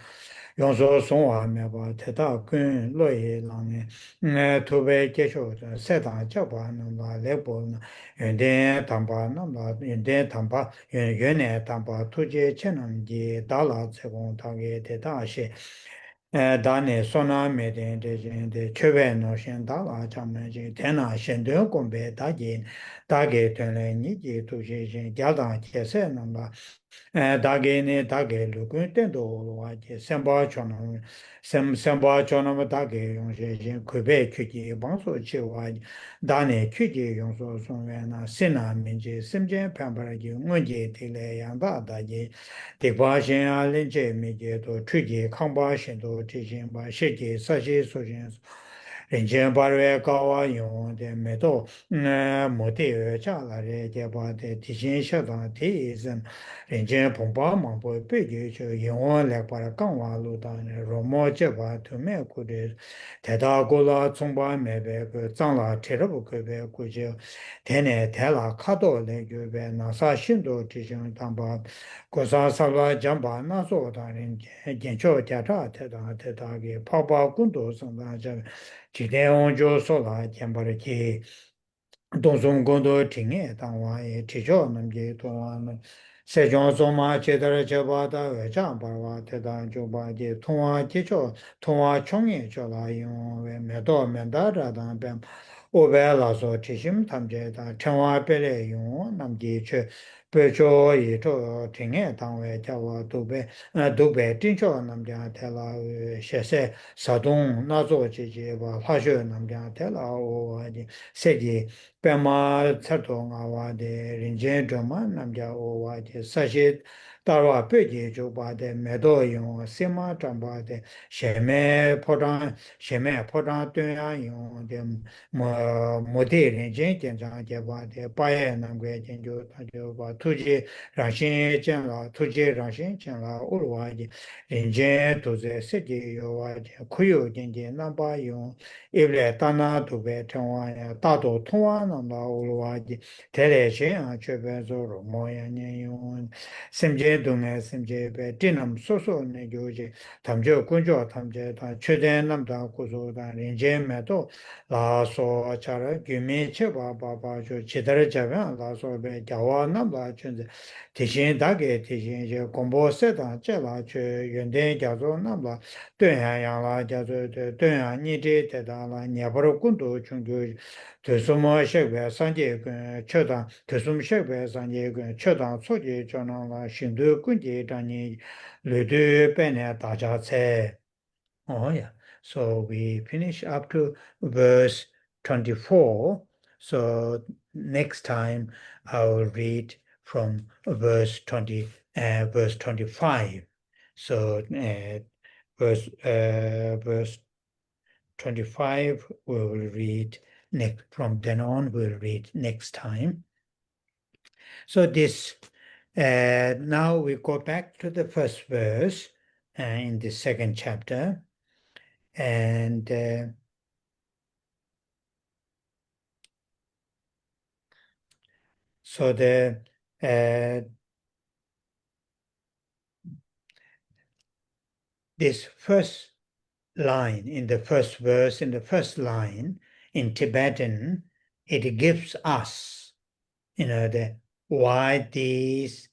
yong so song wa me ba te da kun lo ye lang ne tu be je shu se da cha ba na ba le bo na yun den tangpa namla yun den tangpa yun ne tangpa tuje chenam ji dala tsegong tangi de da she da ne sona me den de jen de chebe no shen dala chamme ji tena shen de gombe da ji da ge ten le ni ji tu she shen gya da che se namla dāgē nē dāgē lūgūn tēndō wā jē sēmbā chōnā sēmbā chōnā mā dāgē yōng shē shēng kuibē kyūjī bāngsō chī wā jē dā nē kyūjī yōng sō sōng wē nā sē nā mīn jē sēm jē pāmbā rā jē ngō jē tī lē yāng dā dā jē tīk bā shēng ā lēn jē mī jē tō chū jē kāng bā shēng tō tī shēng bā shē jē sā shē sō shēng rin chen parwe kawa yung de me to mo te we cha la re je pa de ti shin sha da ti isen rin chen pong pa ma po pe je che yung le pa ra kang wa lu da ne ro mo che pa tu me ku de te da go la tsong pa me be ku zang la te ra bu ku be ku je te ne te la ka do le ju be na sa shin do ti shin tang pa ko sa sa la jang pa na so da rin jen cho ja ta te da ge pa pa kun do sang da ja chỉ để ông cho số là tiền bảo cái đồng sung công đồ tiếng ấy đang hoài chỉ cho nên cái đó là sẽ cho số mà chế độ chế độ đó về chẳng bảoว่าthế đó cho bảo cái thông qua chỉ cho thông qua chung ấy cho là dùng về mấy đồ mấy đó ra đó bên ở bên là số chỉ sim tham chế đó thông qua bên này dùng làm gì chứ bây giờ ý cho tiếng ấy đang về choว่า都被真正那么讲太了学生啥东那做这吧化学那么讲太了我的设计白马测动啊我的人间这么那么讲我的这些大话背景就把的买到用什么长把的前面破张对啊用的模的人间检查就把的八月那个研究他就把突击让先见了突击让先见了乌鲁瓦的人间都在设计有啊的可有人间那把用一来大那都被成为大多通话那么乌鲁瓦的台来先啊这边做了模样呢用sem je dung sem je be dinam so so ne jo je tam je kun jo tam je ta che den nam da ku so da rin je me to la so cha ra gyu me che ba jo che da re ja ba la so be ja wa nam ba chen de ti shin da ge ti shin je gong bo se da che la che yuen den ja zo nam la duen ya yang la ja zo de duen ya ni de de da la nya ba ro kun do chung jo de so mo she be san je che da de so mo she be san je che da so je cho na la shin de kun je da ni le de pe ne da ja ce. Oh, yeah. So we finish up to verse 24. So next time I will read from verse 25. So verse 25 we will read from then on we'll read next time. So this, now we go back to the first verse in the second chapter, and so this first line in the first verse, in the first line in Tibetan, it gives us, why these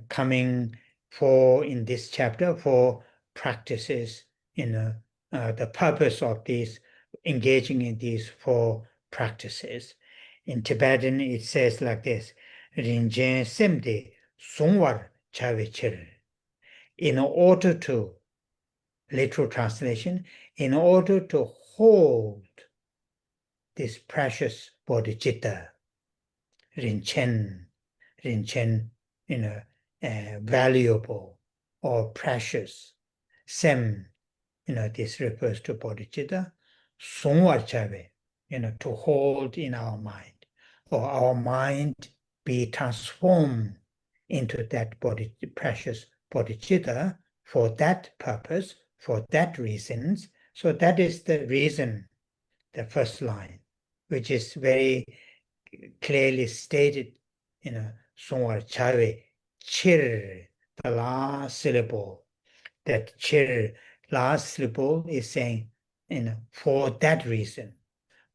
coming for in this chapter for practices, the purpose of these engaging in these four practices. In Tibetan, it says like this: Rinjen semde sungwar chavichir. In order to, literal translation, in order to hold this precious bodhicitta, Rinchen, valuable or precious. Sem, this refers to bodhicitta. Sungwar chave, to hold in our mind, or our mind be transformed into that precious bodhicitta for that purpose, for that reasons. So that is the reason, the first line, which is very clearly stated, Sungwar chave, chir, the last syllable. That chir, last syllable, is saying, for that reason,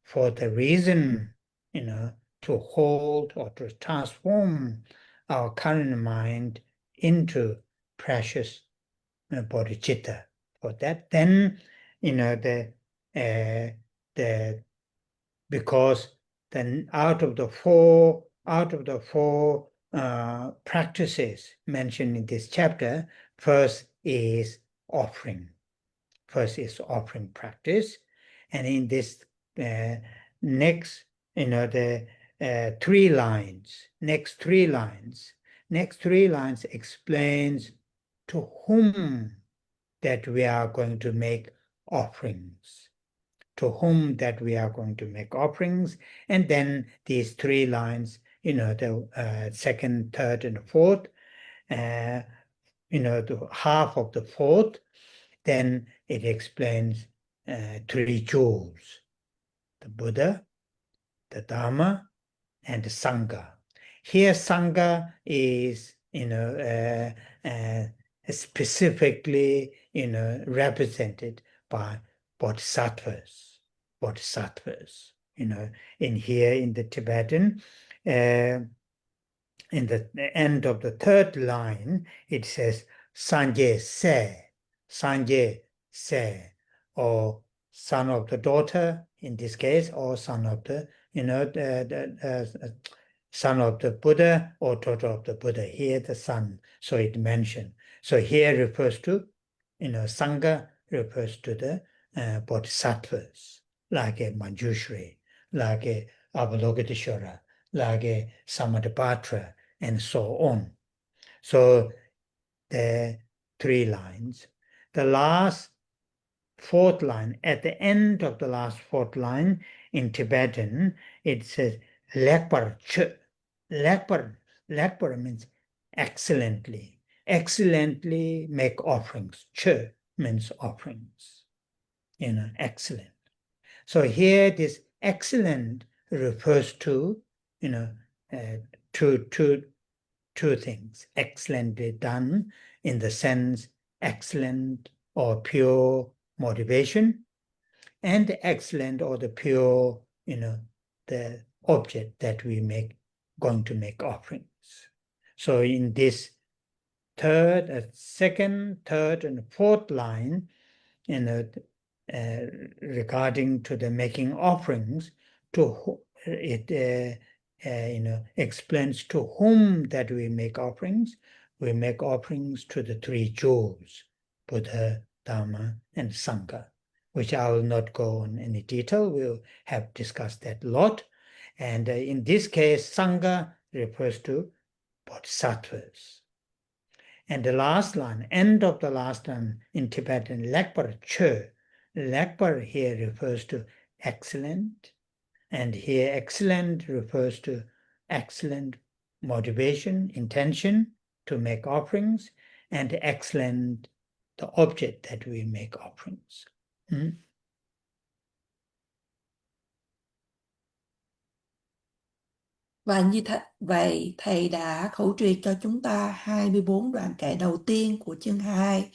for the reason, to hold or to transform our current mind into precious bodhicitta. For that, then, because then out of the four practices mentioned in this chapter, first is offering. First is offering practice, and in this next, the next three lines explains to whom that we are going to make offerings. To whom that we are going to make offerings, and then these three lines, the second, third, and fourth, the half of the fourth, then it explains three jewels: the Buddha, the Dharma, and the Sangha. Here, Sangha is, specifically, represented by bodhisattvas. In here in the Tibetan, in the end of the third line, it says Sanje Se, or son of the daughter in this case, or son of the, son of the Buddha or daughter of the Buddha. Here the son, so it mentioned. So here refers to, Sangha refers to the bodhisattvas, like a Manjushri, like a Avalokiteshvara, like a Samadhipatra, and so on. So the three lines. The last fourth line, at the end of the last fourth line in Tibetan, it says Lekpar Ch. Lekpar means excellently. Excellently make offerings. Ch means offerings. Excellent. So here this excellent refers to, two things. Excellently done in the sense excellent or pure motivation, and excellent or the pure, the object that we going to make offerings. So in this second, third, and fourth line, regarding to the making offerings, it explains to whom that we make offerings. We make offerings to the three jewels, Buddha, Dharma, and Sangha, which I will not go on any detail. We'll have discussed that a lot. And in this case, Sangha refers to bodhisattvas. And the last line, end of the last line in Tibetan, Lekpar Che. Lekpar here refers to excellent, And here excellent refers to excellent motivation, intention to make offerings, and excellent, the object that we make offerings. Và như vậy thầy đã khẩu triệt cho chúng ta 24 đoạn kệ đầu tiên của chương 2.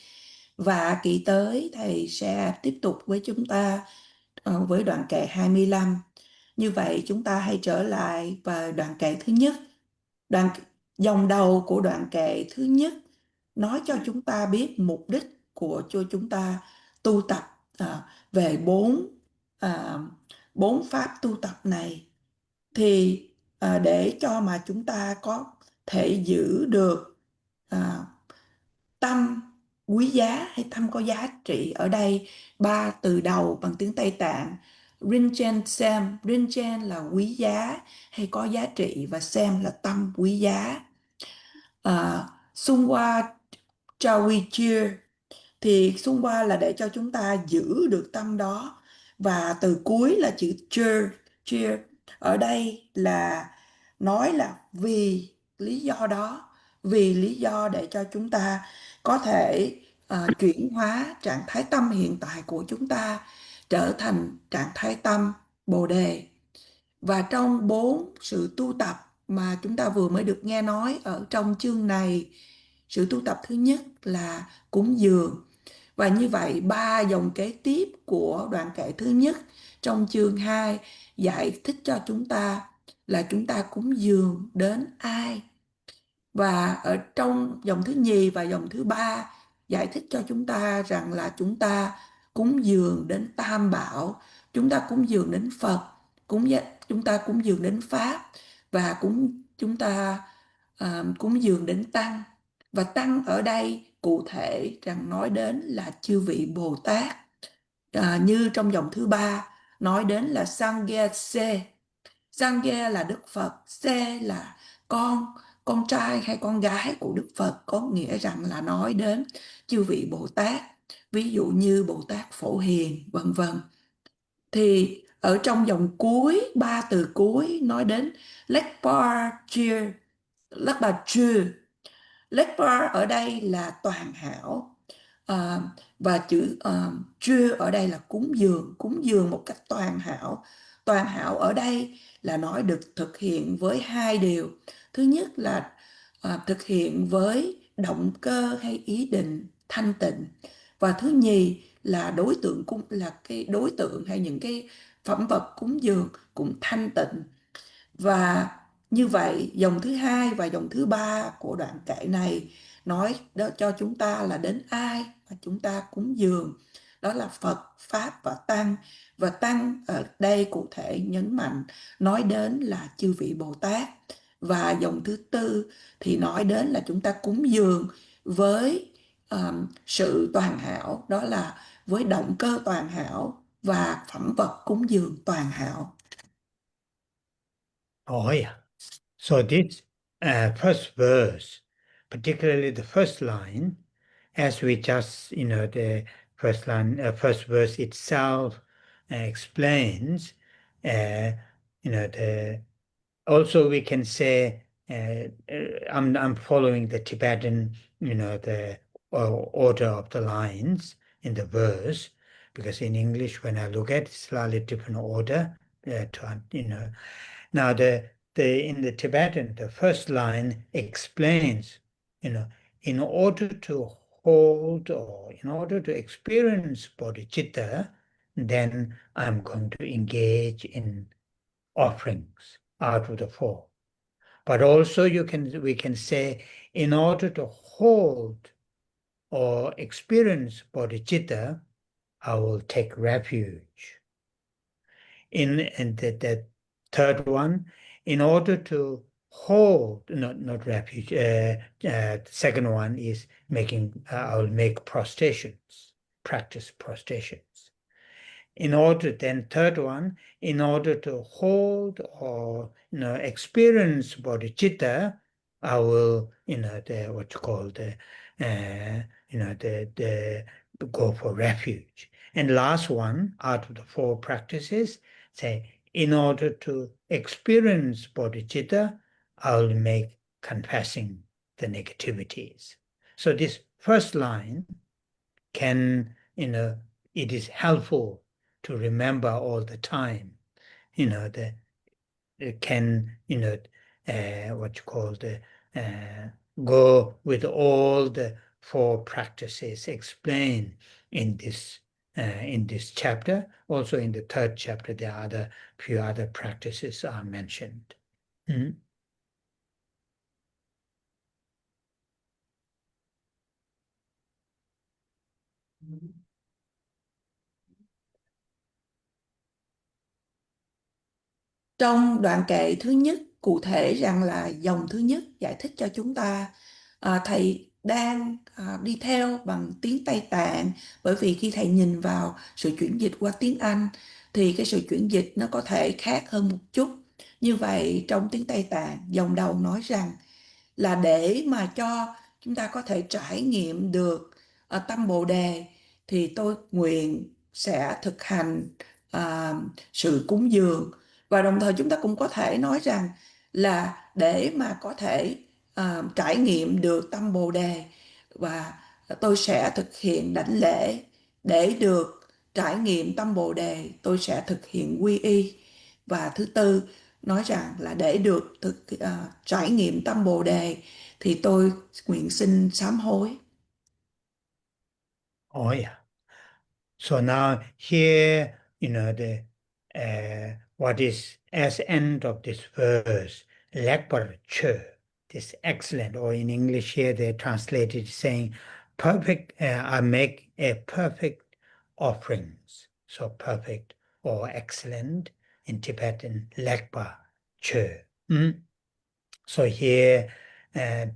Và kỳ tới thầy sẽ tiếp tục với chúng ta với đoạn kệ 25. Như vậy chúng ta hãy trở lại vào đoạn kệ thứ nhất. Dòng đầu của đoạn kệ thứ nhất nói cho chúng ta biết mục đích cho chúng ta tu tập về bốn pháp tu tập này. Thì để cho mà chúng ta có thể giữ được tâm quý giá hay tâm có giá trị, ở đây 3 từ đầu bằng tiếng Tây Tạng: Rinchen Sem. Rinchen là quý giá hay có giá trị, và Sem là tâm quý giá. Sungwa Chawichir thì Sungwa là để cho chúng ta giữ được tâm đó, và từ cuối là chữ cheer. Ở đây là nói là vì lý do đó, vì lý do để cho chúng ta có thể chuyển hóa trạng thái tâm hiện tại của chúng ta trở thành trạng thái tâm Bồ Đề. Và trong 4 sự tu tập mà chúng ta vừa mới được nghe nói ở trong chương này, sự tu tập thứ nhất là cúng dường. Và như vậy 3 dòng kế tiếp của đoạn kệ thứ nhất trong chương 2 giải thích cho chúng ta là chúng ta cúng dường đến ai. Và ở trong dòng thứ nhì và dòng thứ ba giải thích cho chúng ta rằng là chúng ta cúng dường đến Tam Bảo, chúng ta cúng dường đến Phật, chúng ta cúng dường đến Pháp, và chúng ta cúng dường đến Tăng. Và Tăng ở đây cụ thể rằng nói đến là chư vị Bồ Tát. Như trong dòng thứ ba nói đến là Sangye Se. Sangye là Đức Phật, Se là con trai hay con gái của Đức Phật, có nghĩa rằng là nói đến chư vị Bồ Tát, ví dụ như Bồ Tát Phổ Hiền, vân vân. Thì ở trong dòng cuối, 3 từ cuối nói đến Lekpa Chir. Lekpa ở đây là toàn hảo, và chữ Chir ở đây là cúng dường một cách toàn hảo. Toàn hảo ở đây là nói được thực hiện với 2 điều. Thứ nhất là thực hiện với động cơ hay ý định thanh tịnh, và thứ nhì là cái đối tượng hay những cái phẩm vật cúng dường cũng thanh tịnh. Và như vậy dòng thứ hai và dòng thứ ba của đoạn kệ này nói đó cho chúng ta là đến ai mà chúng ta cúng dường, đó là Phật, Pháp và Tăng. Và Tăng ở đây cụ thể nhấn mạnh nói đến là chư vị Bồ Tát. Và dòng thứ tư thì nói đến là chúng ta cúng dường với sự toàn hảo, đó là với động cơ toàn hảo và phẩm vật cúng dường toàn hảo. Oh, yeah. So this first verse, particularly the first line, as we just, the first line, first verse itself explains, also we can say, I'm following the Tibetan, the order of the lines in the verse, because in English, when I look at it, it's slightly different order. Now in the Tibetan, the first line explains, in order to hold or in order to experience bodhicitta, then I'm going to engage in offerings out of the four. But also we can say, in order to hold or experience bodhicitta, I will take refuge. And the third one, in order to hold, not refuge, second one is I will make prostrations, practice prostrations. Third one, in order to hold or experience bodhicitta, I will go for refuge. And last one out of the four practices, say, in order to experience bodhicitta, I will make confessing the negativities. So this first line can, it is helpful to remember all the time, it can, what you call go with all the 4 practices explained in this chapter. Also in the 3rd chapter, there are few other practices are mentioned. Mm. Trong đoạn kệ thứ nhất, cụ thể rằng là dòng thứ nhất giải thích cho chúng ta, thầy đang đi theo bằng tiếng Tây Tạng, bởi vì khi thầy nhìn vào sự chuyển dịch qua tiếng Anh thì cái sự chuyển dịch nó có thể khác hơn một chút. Như vậy trong tiếng Tây Tạng, dòng đầu nói rằng là để mà cho chúng ta có thể trải nghiệm được tâm Bồ Đề thì tôi nguyện sẽ thực hành sự cúng dường. Và đồng thời chúng ta cũng có thể nói rằng là để mà có thể trải nghiệm được tâm Bồ Đề, và tôi sẽ thực hiện đảnh lễ. Để được trải nghiệm tâm Bồ Đề, tôi sẽ thực hiện quy y. Và thứ tư nói rằng là để được trải nghiệm tâm Bồ Đề thì tôi nguyện xin sám hối. Oh yeah. So now here, what is as end of this verse, Lakbar Che, this excellent, or in English here they translated saying, perfect, I make a perfect offerings. So perfect or excellent in Tibetan, Lakbar Che. So here,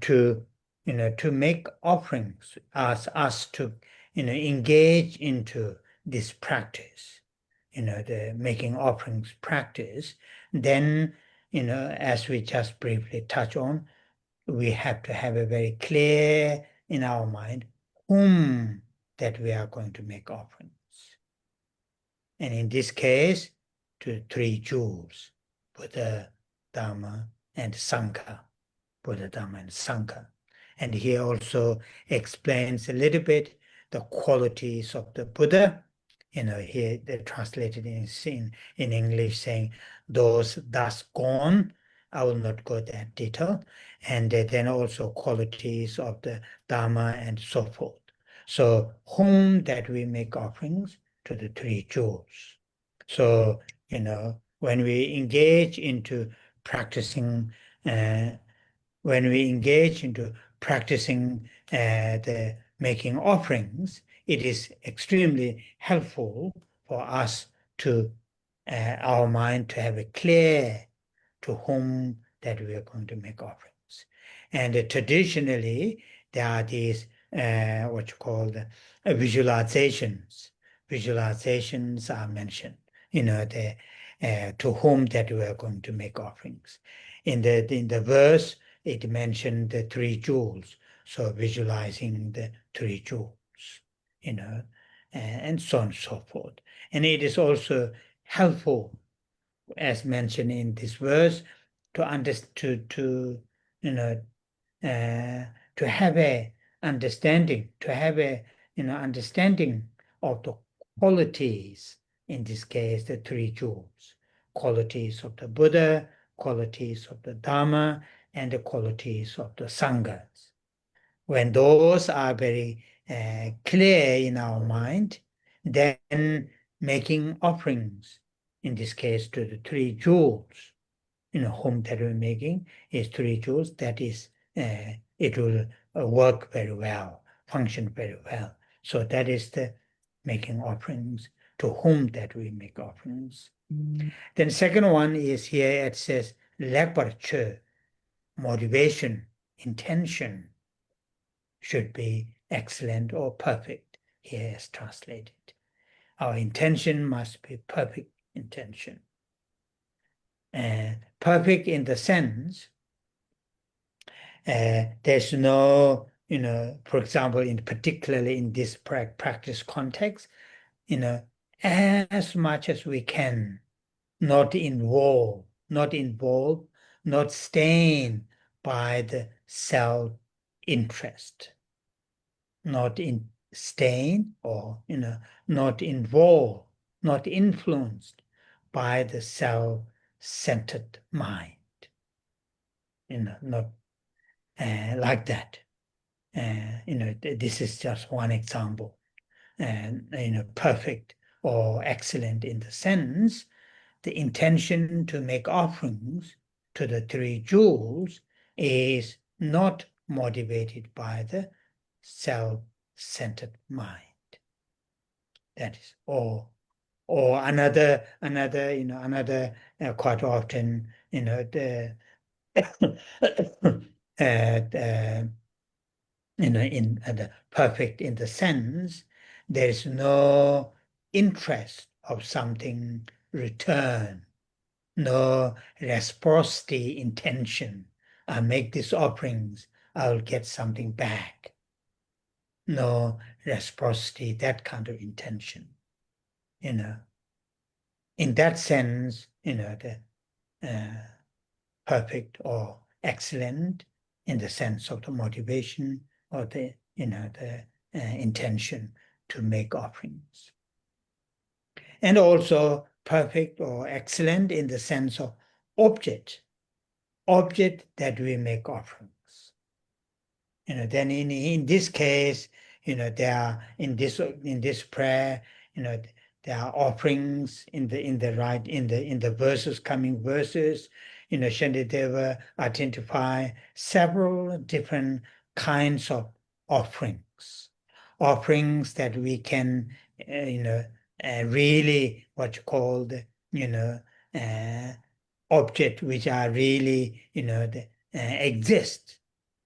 to make offerings, ask us to, engage into this practice, the making offerings practice, then, as we just briefly touch on, we have to have a very clear in our mind whom that we are going to make offerings. And in this case, to 3 jewels, Buddha, Dharma, and Sangha. Buddha, Dharma, and Sangha. And he also explains a little bit the qualities of the Buddha. Here they translated in English saying, those thus gone. I will not go that detail. And then also qualities of the Dharma and so forth. So whom that we make offerings to the 3 jewels. So, when we engage into practicing the making offerings, it is extremely helpful for us to our mind to have a clear to whom that we are going to make offerings. And traditionally, there are these what you call the visualizations. Visualizations are mentioned, to whom that we are going to make offerings. In the verse, it mentioned the 3 jewels. So visualizing the 3 jewels, and so on and so forth. And it is also helpful, as mentioned in this verse, to have a understanding, understanding of the qualities, in this case, the 3 jewels, qualities of the Buddha, qualities of the Dharma, and the qualities of the Sanghas. When those are very clear in our mind, then making offerings, in this case, to the 3 jewels, whom that we're making is 3 jewels, that is, it will work very well, function very well. So that is the making offerings, to whom that we make offerings. Then second one is here, it says, Lakparche, motivation, intention should be excellent or perfect, here is translated. Our intention must be perfect intention. Perfect in the sense, there's no, for example, particularly in this practice context, as much as we can, not involved, not stained by the self-interest, stained or not involved, not influenced by the self-centered mind. Not like that. This is just one example. And perfect or excellent in the sense, the intention to make offerings to the three jewels is not motivated by the self-centered mind. That is all. Or another, quite often, the the perfect in the sense, there is no interest of something return, no reciprocity intention. I make these offerings, I'll get something back. No reciprocity, that kind of intention. In that sense, the perfect or excellent in the sense of the motivation or the intention to make offerings. And also perfect or excellent in the sense of object that we make offerings. Then in this case, there are in this prayer, there are offerings in the verses, coming verses. Shantideva identify several different kinds of offerings that we can really what you call the object which are really exist,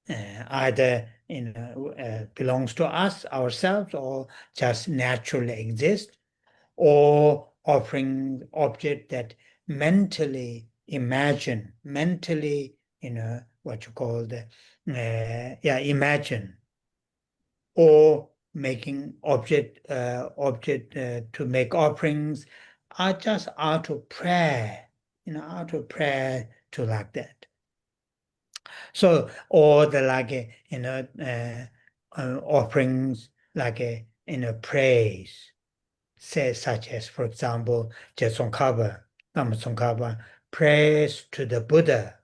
either belongs to us ourselves or just naturally exist, or offering object that mentally what you call the imagine, or making object to make offerings are just out of prayer, to like that. So, or the offerings like praise, say such as, for example, Je Tsongkhapa, praise to the Buddha,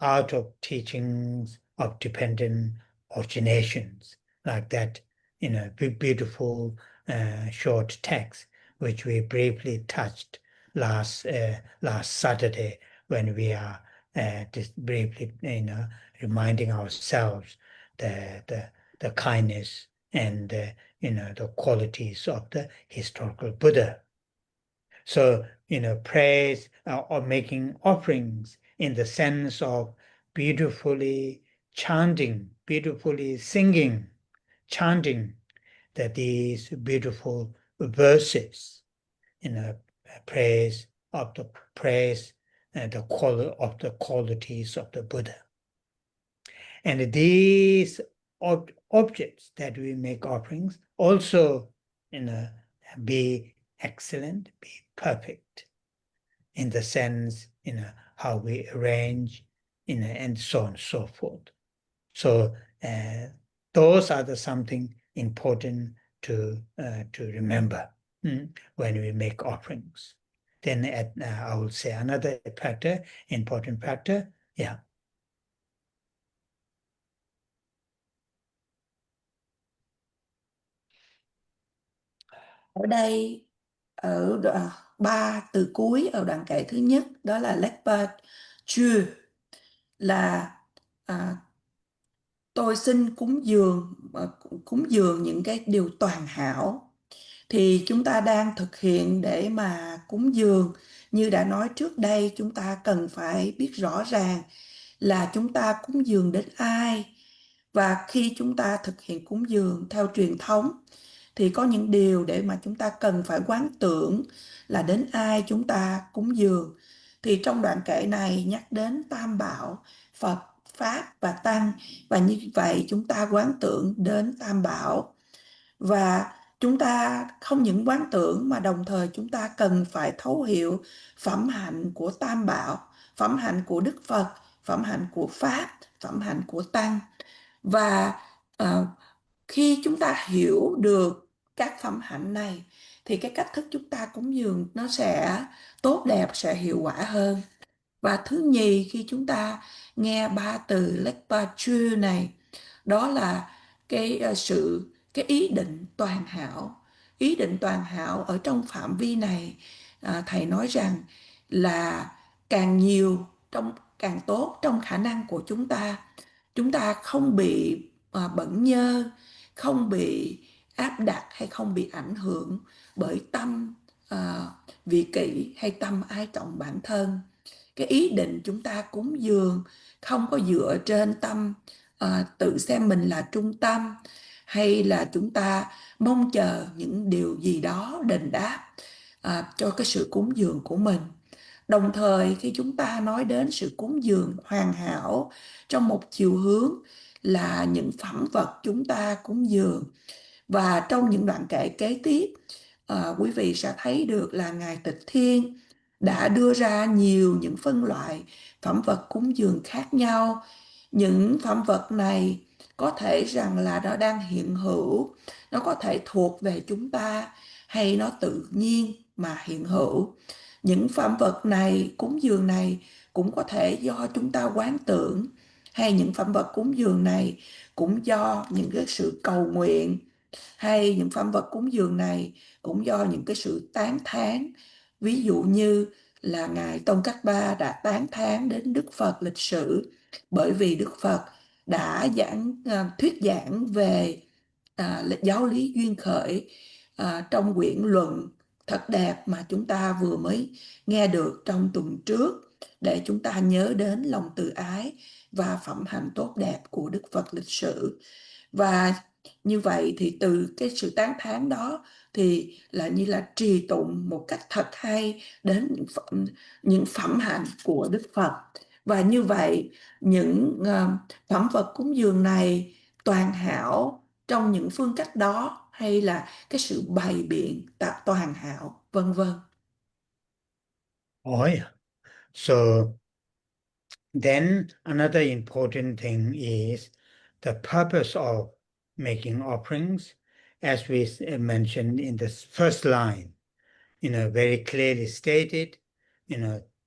out of teachings of dependent originations, like that, beautiful short text, which we briefly touched last Saturday, when we are just briefly, reminding ourselves the kindness and the qualities of the historical Buddha. So, praise or making offerings in the sense of beautifully chanting, beautifully singing, chanting these beautiful verses, praise of the qualities of the Buddha. And these objects that we make offerings also, be excellent, be perfect, in the sense, how we arrange, and so on and so forth. So those are something important to remember when we make offerings. Then I will say another factor, important factor, yeah. Ở đây, ở ba từ cuối ở đoạn kệ thứ nhất, đó là Lekpa Chư, là tôi xin cúng dường những cái điều toàn hảo. Thì chúng ta đang thực hiện để mà cúng dường. Như đã nói trước đây, chúng ta cần phải biết rõ ràng là chúng ta cúng dường đến ai. Và khi chúng ta thực hiện cúng dường theo truyền thống thì có những điều để mà chúng ta cần phải quán tưởng là đến ai chúng ta cúng dường. Thì trong đoạn kệ này nhắc đến Tam Bảo, Phật, Pháp và Tăng, và như vậy chúng ta quán tưởng đến Tam Bảo. Và chúng ta không những quán tưởng mà đồng thời chúng ta cần phải thấu hiểu phẩm hạnh của Tam Bảo, phẩm hạnh của Đức Phật, phẩm hạnh của Pháp, phẩm hạnh của Tăng. Và khi chúng ta hiểu được các phẩm hạnh này thì cái cách thức chúng ta cúng dường nó sẽ tốt đẹp, sẽ hiệu quả hơn. Và thứ nhì, khi chúng ta nghe ba từ Lekpa Chư này, đó là cái ý định toàn hảo. Ý định toàn hảo ở trong phạm vi này, thầy nói rằng là càng nhiều trong càng tốt trong khả năng của chúng ta. Chúng ta không bị bận nhơ, không bị áp đặt hay không bị ảnh hưởng bởi tâm vị kỷ hay tâm ái trọng bản thân. Cái ý định chúng ta cúng dường không có dựa trên tâm tự xem mình là trung tâm, hay là chúng ta mong chờ những điều gì đó đền đáp cho cái sự cúng dường của mình. Đồng thời khi chúng ta nói đến sự cúng dường hoàn hảo trong một chiều hướng là những phẩm vật chúng ta cúng dường, và trong những đoạn kệ kế tiếp, quý vị sẽ thấy được là Ngài Tịch Thiên đã đưa ra nhiều những phân loại phẩm vật cúng dường khác nhau. Những phẩm vật này có thể rằng là nó đang hiện hữu, nó có thể thuộc về chúng ta, hay nó tự nhiên mà hiện hữu. Những phẩm vật này, cúng dường này cũng có thể do chúng ta quán tưởng, hay những phẩm vật cúng dường này cũng do những cái sự cầu nguyện, hay những phẩm vật cúng dường này cũng do những cái sự tán thán. Ví dụ như là Ngài Tông Cát Ba đã tán thán đến Đức Phật lịch sử, bởi vì Đức Phật đã thuyết giảng về giáo lý duyên khởi trong quyển luận thật đẹp mà chúng ta vừa mới nghe được trong tuần trước, để chúng ta nhớ đến lòng từ ái và phẩm hạnh tốt đẹp của Đức Phật lịch sử. Và như vậy thì từ cái sự tán thán đó thì là như là trì tụng một cách thật hay đến những phẩm hạnh của Đức Phật. Và như vậy những phẩm vật cúng dường này toàn hảo trong những phương cách đó, hay là cái sự bày biện toàn hảo, vân vân. Oh, yeah. So then another important thing is the purpose of making offerings, as we mentioned in the first line, very clearly stated,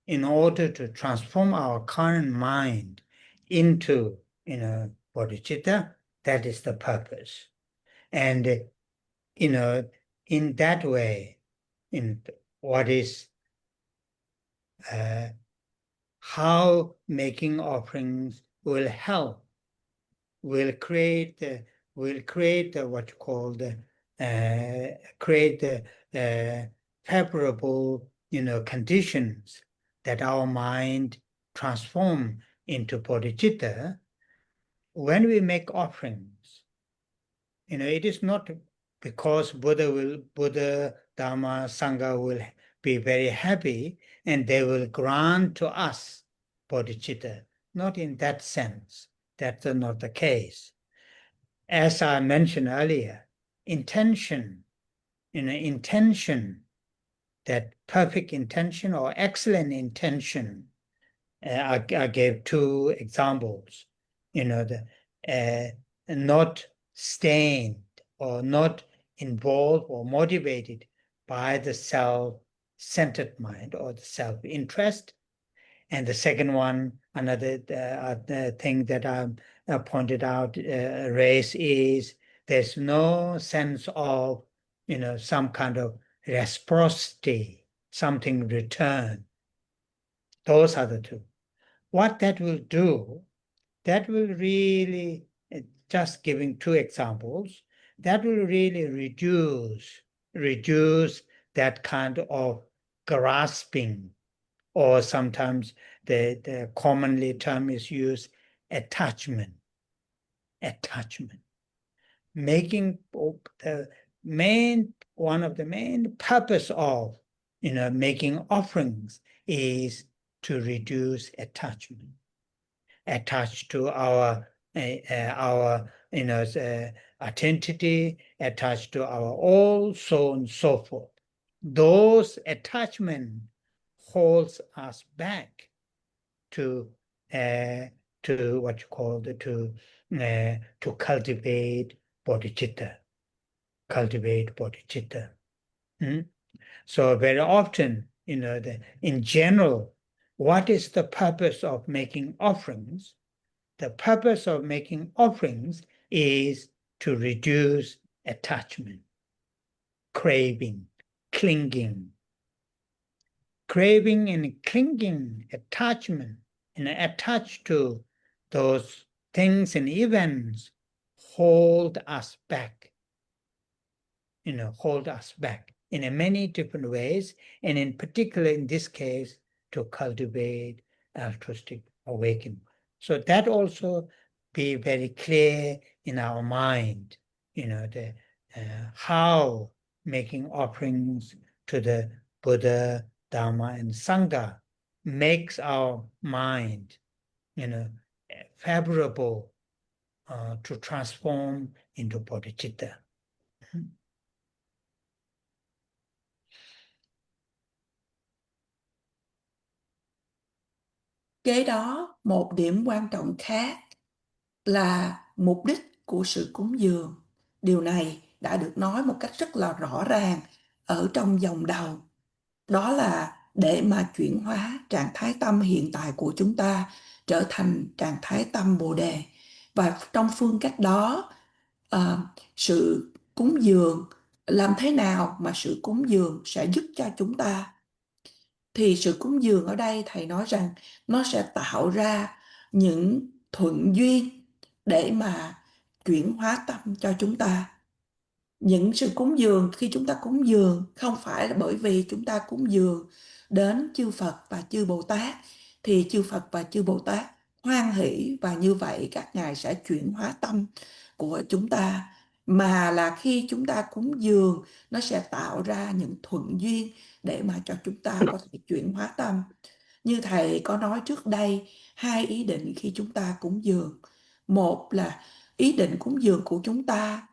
in order to transform our current mind into, bodhicitta, that is the purpose. And, in that way, in what is how making offerings will help, will create what you call create the favorable conditions that our mind transform into bodhicitta. When we make offerings, it is not because Buddha, Dharma, Sangha will be very happy and they will grant to us bodhicitta. Not in that sense. That's not the case. As I mentioned earlier, intention, that perfect intention or excellent intention. I gave two examples. Not stained or not involved or motivated by the self-centered mind or the self-interest. And the second one, another thing that I pointed out, race, is there's no sense of, some kind of reciprocity, something return. Those are the two. What that will do, that will really, just giving two examples, that will really reduce that kind of grasping, or sometimes the commonly term is used, attachment. Making one of the main purpose of making offerings is to reduce attachment. Attached to our identity, attached to our all, so on and so forth. Those attachments holds us back to what you call to cultivate bodhicitta, Hmm? So very often, in general, what is the purpose of making offerings? The purpose of making offerings is to reduce attachment, craving, clinging. Craving and clinging, attachment, and attached to those things and events hold us back, hold us back in many different ways, and in particular, in this case, to cultivate altruistic awakening. So that also be very clear in our mind, how making offerings to the Buddha, Dharma, and Sangha makes our mind, favorable to transform into bodhicitta. Kế đó, một điểm quan trọng khác là mục đích của sự cúng dường. Điều này đã được nói một cách rất là rõ ràng ở trong dòng đầu. Đó là để mà chuyển hóa trạng thái tâm hiện tại của chúng ta trở thành trạng thái tâm Bồ Đề. Và trong phương cách đó, sự cúng dường, làm thế nào mà sự cúng dường sẽ giúp cho chúng ta? Thì sự cúng dường ở đây thầy nói rằng nó sẽ tạo ra những thuận duyên để mà chuyển hóa tâm cho chúng ta. Những sự cúng dường, khi chúng ta cúng dường không phải là bởi vì chúng ta cúng dường đến chư Phật và chư Bồ Tát, thì chư Phật và chư Bồ Tát hoan hỷ và như vậy các ngài sẽ chuyển hóa tâm của chúng ta, mà là khi chúng ta cúng dường nó sẽ tạo ra những thuận duyên để mà cho chúng ta có thể chuyển hóa tâm. Như thầy có nói trước đây, hai ý định khi chúng ta cúng dường. Một là ý định cúng dường của chúng ta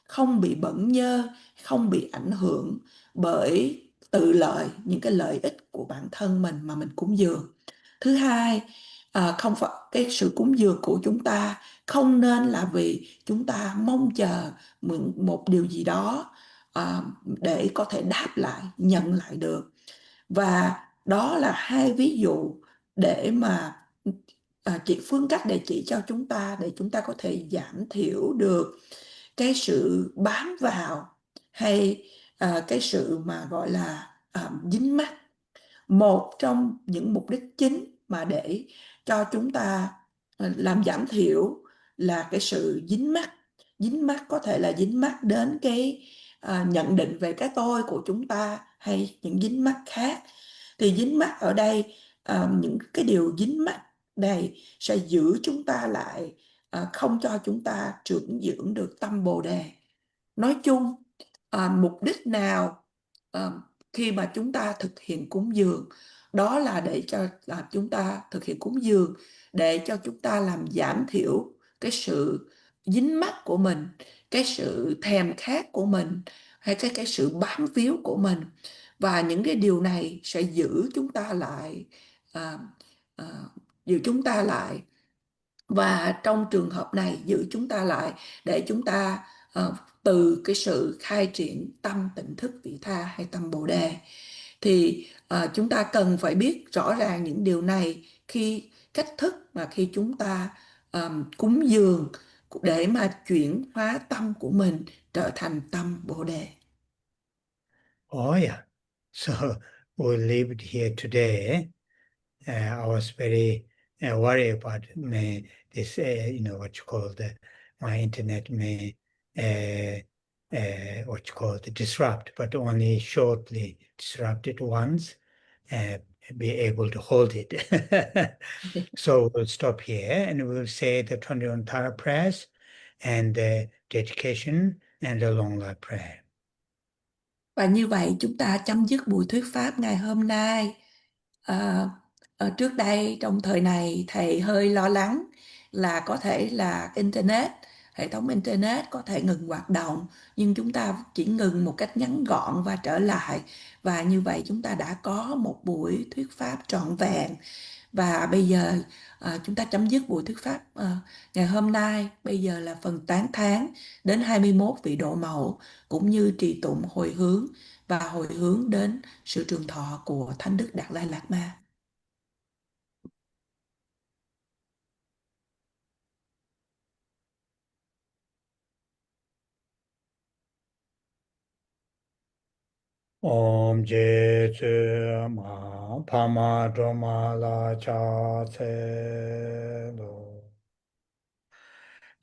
không bị bẩn nhơ, không bị ảnh hưởng bởi tự lợi, những cái lợi ích của bản thân mình mà mình cúng dường. Thứ hai, không phải cái sự cúng dường của chúng ta không nên là vì chúng ta mong chờ một điều gì đó để có thể đáp lại, nhận lại được. Và đó là hai ví dụ để mà chỉ phương cách để chỉ cho chúng ta, để chúng ta có thể giảm thiểu được cái sự bám vào hay cái sự mà gọi là dính mắc. Một trong những mục đích chính mà để cho chúng ta làm giảm thiểu là cái sự dính mắc. Dính mắc có thể là dính mắc đến cái nhận định về cái tôi của chúng ta hay những dính mắc khác. Thì dính mắc ở đây, những cái điều dính mắc này sẽ giữ chúng ta lại, không cho chúng ta trưởng dưỡng được tâm Bồ Đề. Nói chung, mục đích nào khi mà chúng ta thực hiện cúng dường, đó là để cho chúng ta thực hiện cúng dường để cho chúng ta làm giảm thiểu cái sự dính mắc của mình, cái sự thèm khát của mình, hay cái sự bám víu của mình. Và những cái điều này sẽ giữ chúng ta lại, à, à, giữ chúng ta lại, và trong trường hợp này giữ chúng ta lại để chúng ta từ cái sự khai triển tâm tỉnh thức vị tha hay tâm Bồ Đề. Thì chúng ta cần phải biết rõ ràng những điều này khi cách thức mà khi chúng ta cúng dường để mà chuyển hóa tâm của mình trở thành tâm Bồ Đề. Oh yeah. So we'll leave it here today. I was very worried about this, what you call my internet may, what you call the disrupt, but only shortly disrupt it once, be able to hold it. So we'll stop here and we'll say the 21 Tara prayers and the dedication and the long life prayer. Và như vậy chúng ta chấm dứt buổi thuyết pháp ngày hôm nay. Trước đây trong thời này thầy hơi lo lắng là có thể là internet hệ thống internet có thể ngừng hoạt động, nhưng chúng ta chỉ ngừng một cách ngắn gọn và trở lại, và như vậy chúng ta đã có một buổi thuyết pháp trọn vẹn. Và bây giờ chúng ta chấm dứt buổi thuyết pháp ngày hôm nay. Bây giờ là phần tán thán đến 21 vị độ mẫu, cũng như trì tụng hồi hướng và hồi hướng đến sự trường thọ của Thánh Đức Đạt Lai Lạt Ma. Om Je Tsongkhapa Pama Droma La Cha Se Lo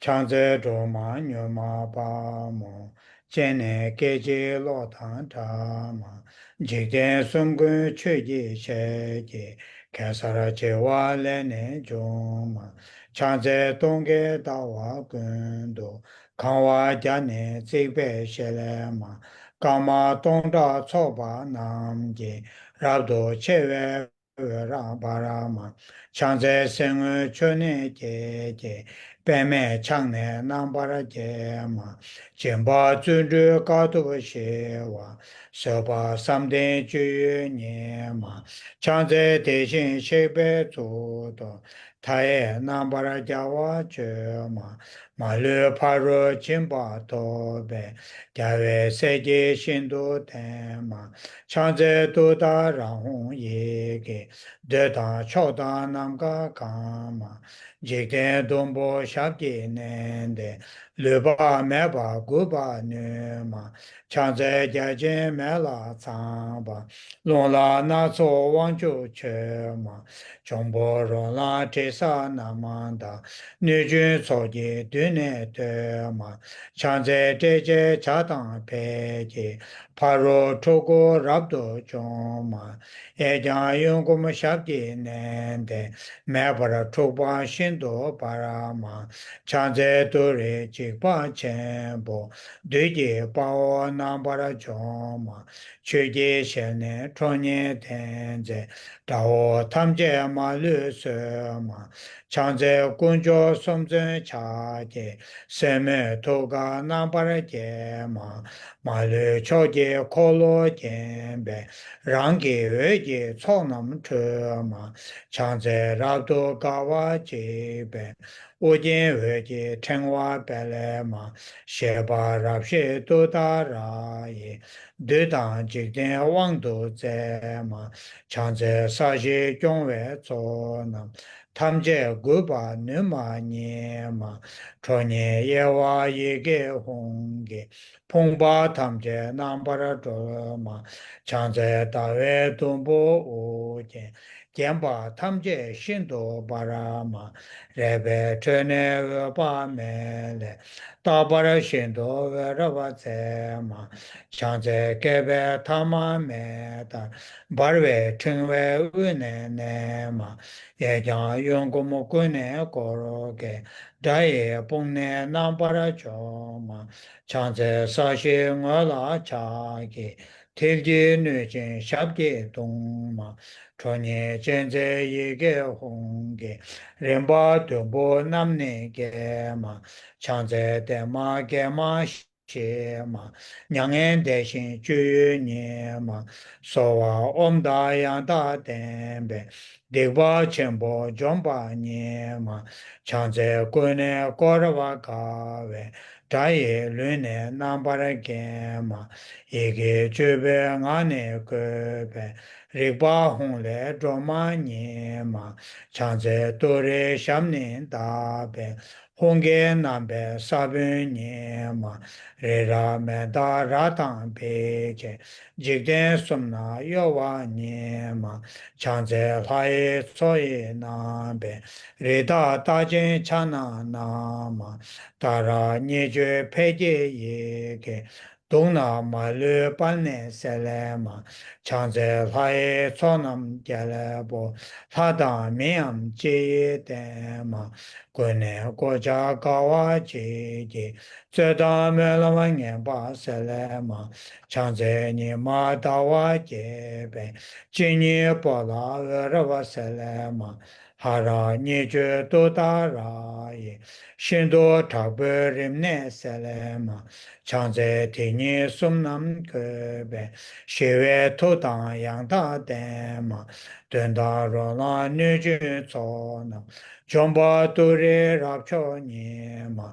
Changze Droma Nyuma Pa Mo Chene Keje Lo Tan Tama Jigden Sumgun Chuji Che Je Kasara Che Wa Le Ne Joma Changze Tongge Dawa Gundo Kanwa Jane Zigbe Shele Ma Kama Tongda Tsoba Namje Rabdo Chewe Rabarama Changze Seng Chone Je Peme Changne Nambara Jema Jemba Zunru Kato Shewa Soba Samden Ju Nyema Changze Deshin Shebe Zodo Tae Nambara Jawa Jema Malu Paro Jimba Tobe Jawe Seje Shindo Tema Changze Doda Rahung Yege Deda Choda Namga Kama Jikden Dombo Shabdi Nende Luba Meba Guba Numa Changze Jajin Mela Tsamba Longla Natso Wangju Chema Chombo Rola Tesa Namanda Nujun Soji Dune Tema Changze Teje Chatang Peje Paro Togo Rabdo Choma Ejan Yungum Shabdi Nende Mabara Tropa Shindo Parama Chanze Dore Chikpa Chenpo Deje Pao Nambara Choma Chöje Shene Tronye Tenze Dao Tamje Malu Sema Chanze Kunjo Somzen Chaje Seme Toga Nambara Jema Malu Choje Kolo Jembe Rangi Weje Tsonam Chema Changze Rabdo Gawa Jebe Ujin Weji Tengwa Belema Sheba Rabshi Duda Raye Dudan Jikden Wangdo Zema Changze Sashi Jongwe Zonam Tamje Guba Numa Nyema Chonye Yewa Yige Hongi Pongba Tamje Nambara Doma Changze Dawe Dumbo Ujin Jianpa tamje shindo barama rebe chene pa mele tabara shindo raba zema changze kebe tama meta barwe chingwe une nema ye jang yungkumu kune koroke daye pungne nambara choma changze sashi ngola chaki tilji nujin shabji dongma Chonye chenze yege honge, rinpa dunpo namne gema, chanze dema gema shema, nyangen deshin juyu nyema, sowa omda yanda dembe, dikpa chenpo jompa nyema, chanze kune korwa kawe, daye lune nambara gema, yege jube ngane gobe, Rikpa hong le droma nyema, changze tore shamnin tabe, hongge nambe sabun nyema, re ra me da ratang peche, jikden sumna yowa nyema, changze laye soye nambe, re da dajen chana nama, tara nyejwe peje yeke, Dongna ma lu palne selema, Changze laye sonam gyalebo, Lada miyam jeye dema, Gune goja gawa jeje, Zeda melama ngenpa selema, Changze nima dawa jebe, Jinyi bola rava selema, hara nijo dodara ye shindo tabu rimne selema chanze tingi sumnam kebe shiwe todang yangda dema dunda rola nijo tsona jomba duri rapcho nima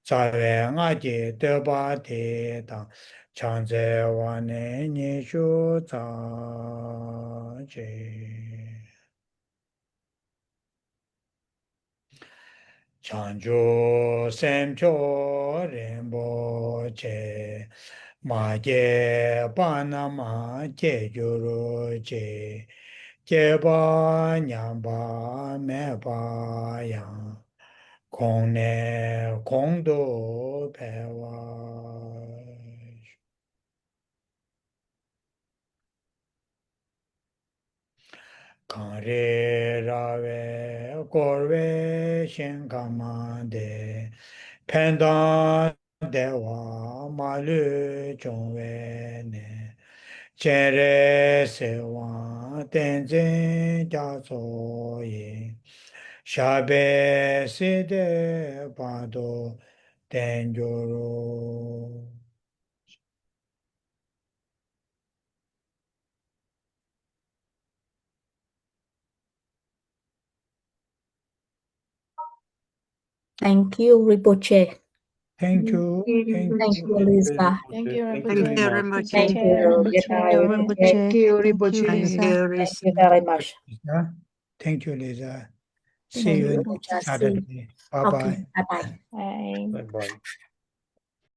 zawe ngaji deba dedang chanze wane nijo zaje chanjo semcho rinpoche maje panama je juru je ba nyamba me ba yang kong ne kong do pewa Kare rave korve shenkamande pendan dewa malu chongve ne chere sewa tenzin jaso ye shabe side pado tenjoro. Thank you, Rinpoche. Thank you. Thank you, Lisa. Thank you, Thank Rinpoche. you. Rinpoche. Thank you. Good night. Thank you, Rinpoche. Lisa. Thank you very much. Lisa. Thank you, Lisa. Thank See you, you Rinpoche. next Saturday. Bye Okay, bye. bye-bye. Bye. Bye-bye.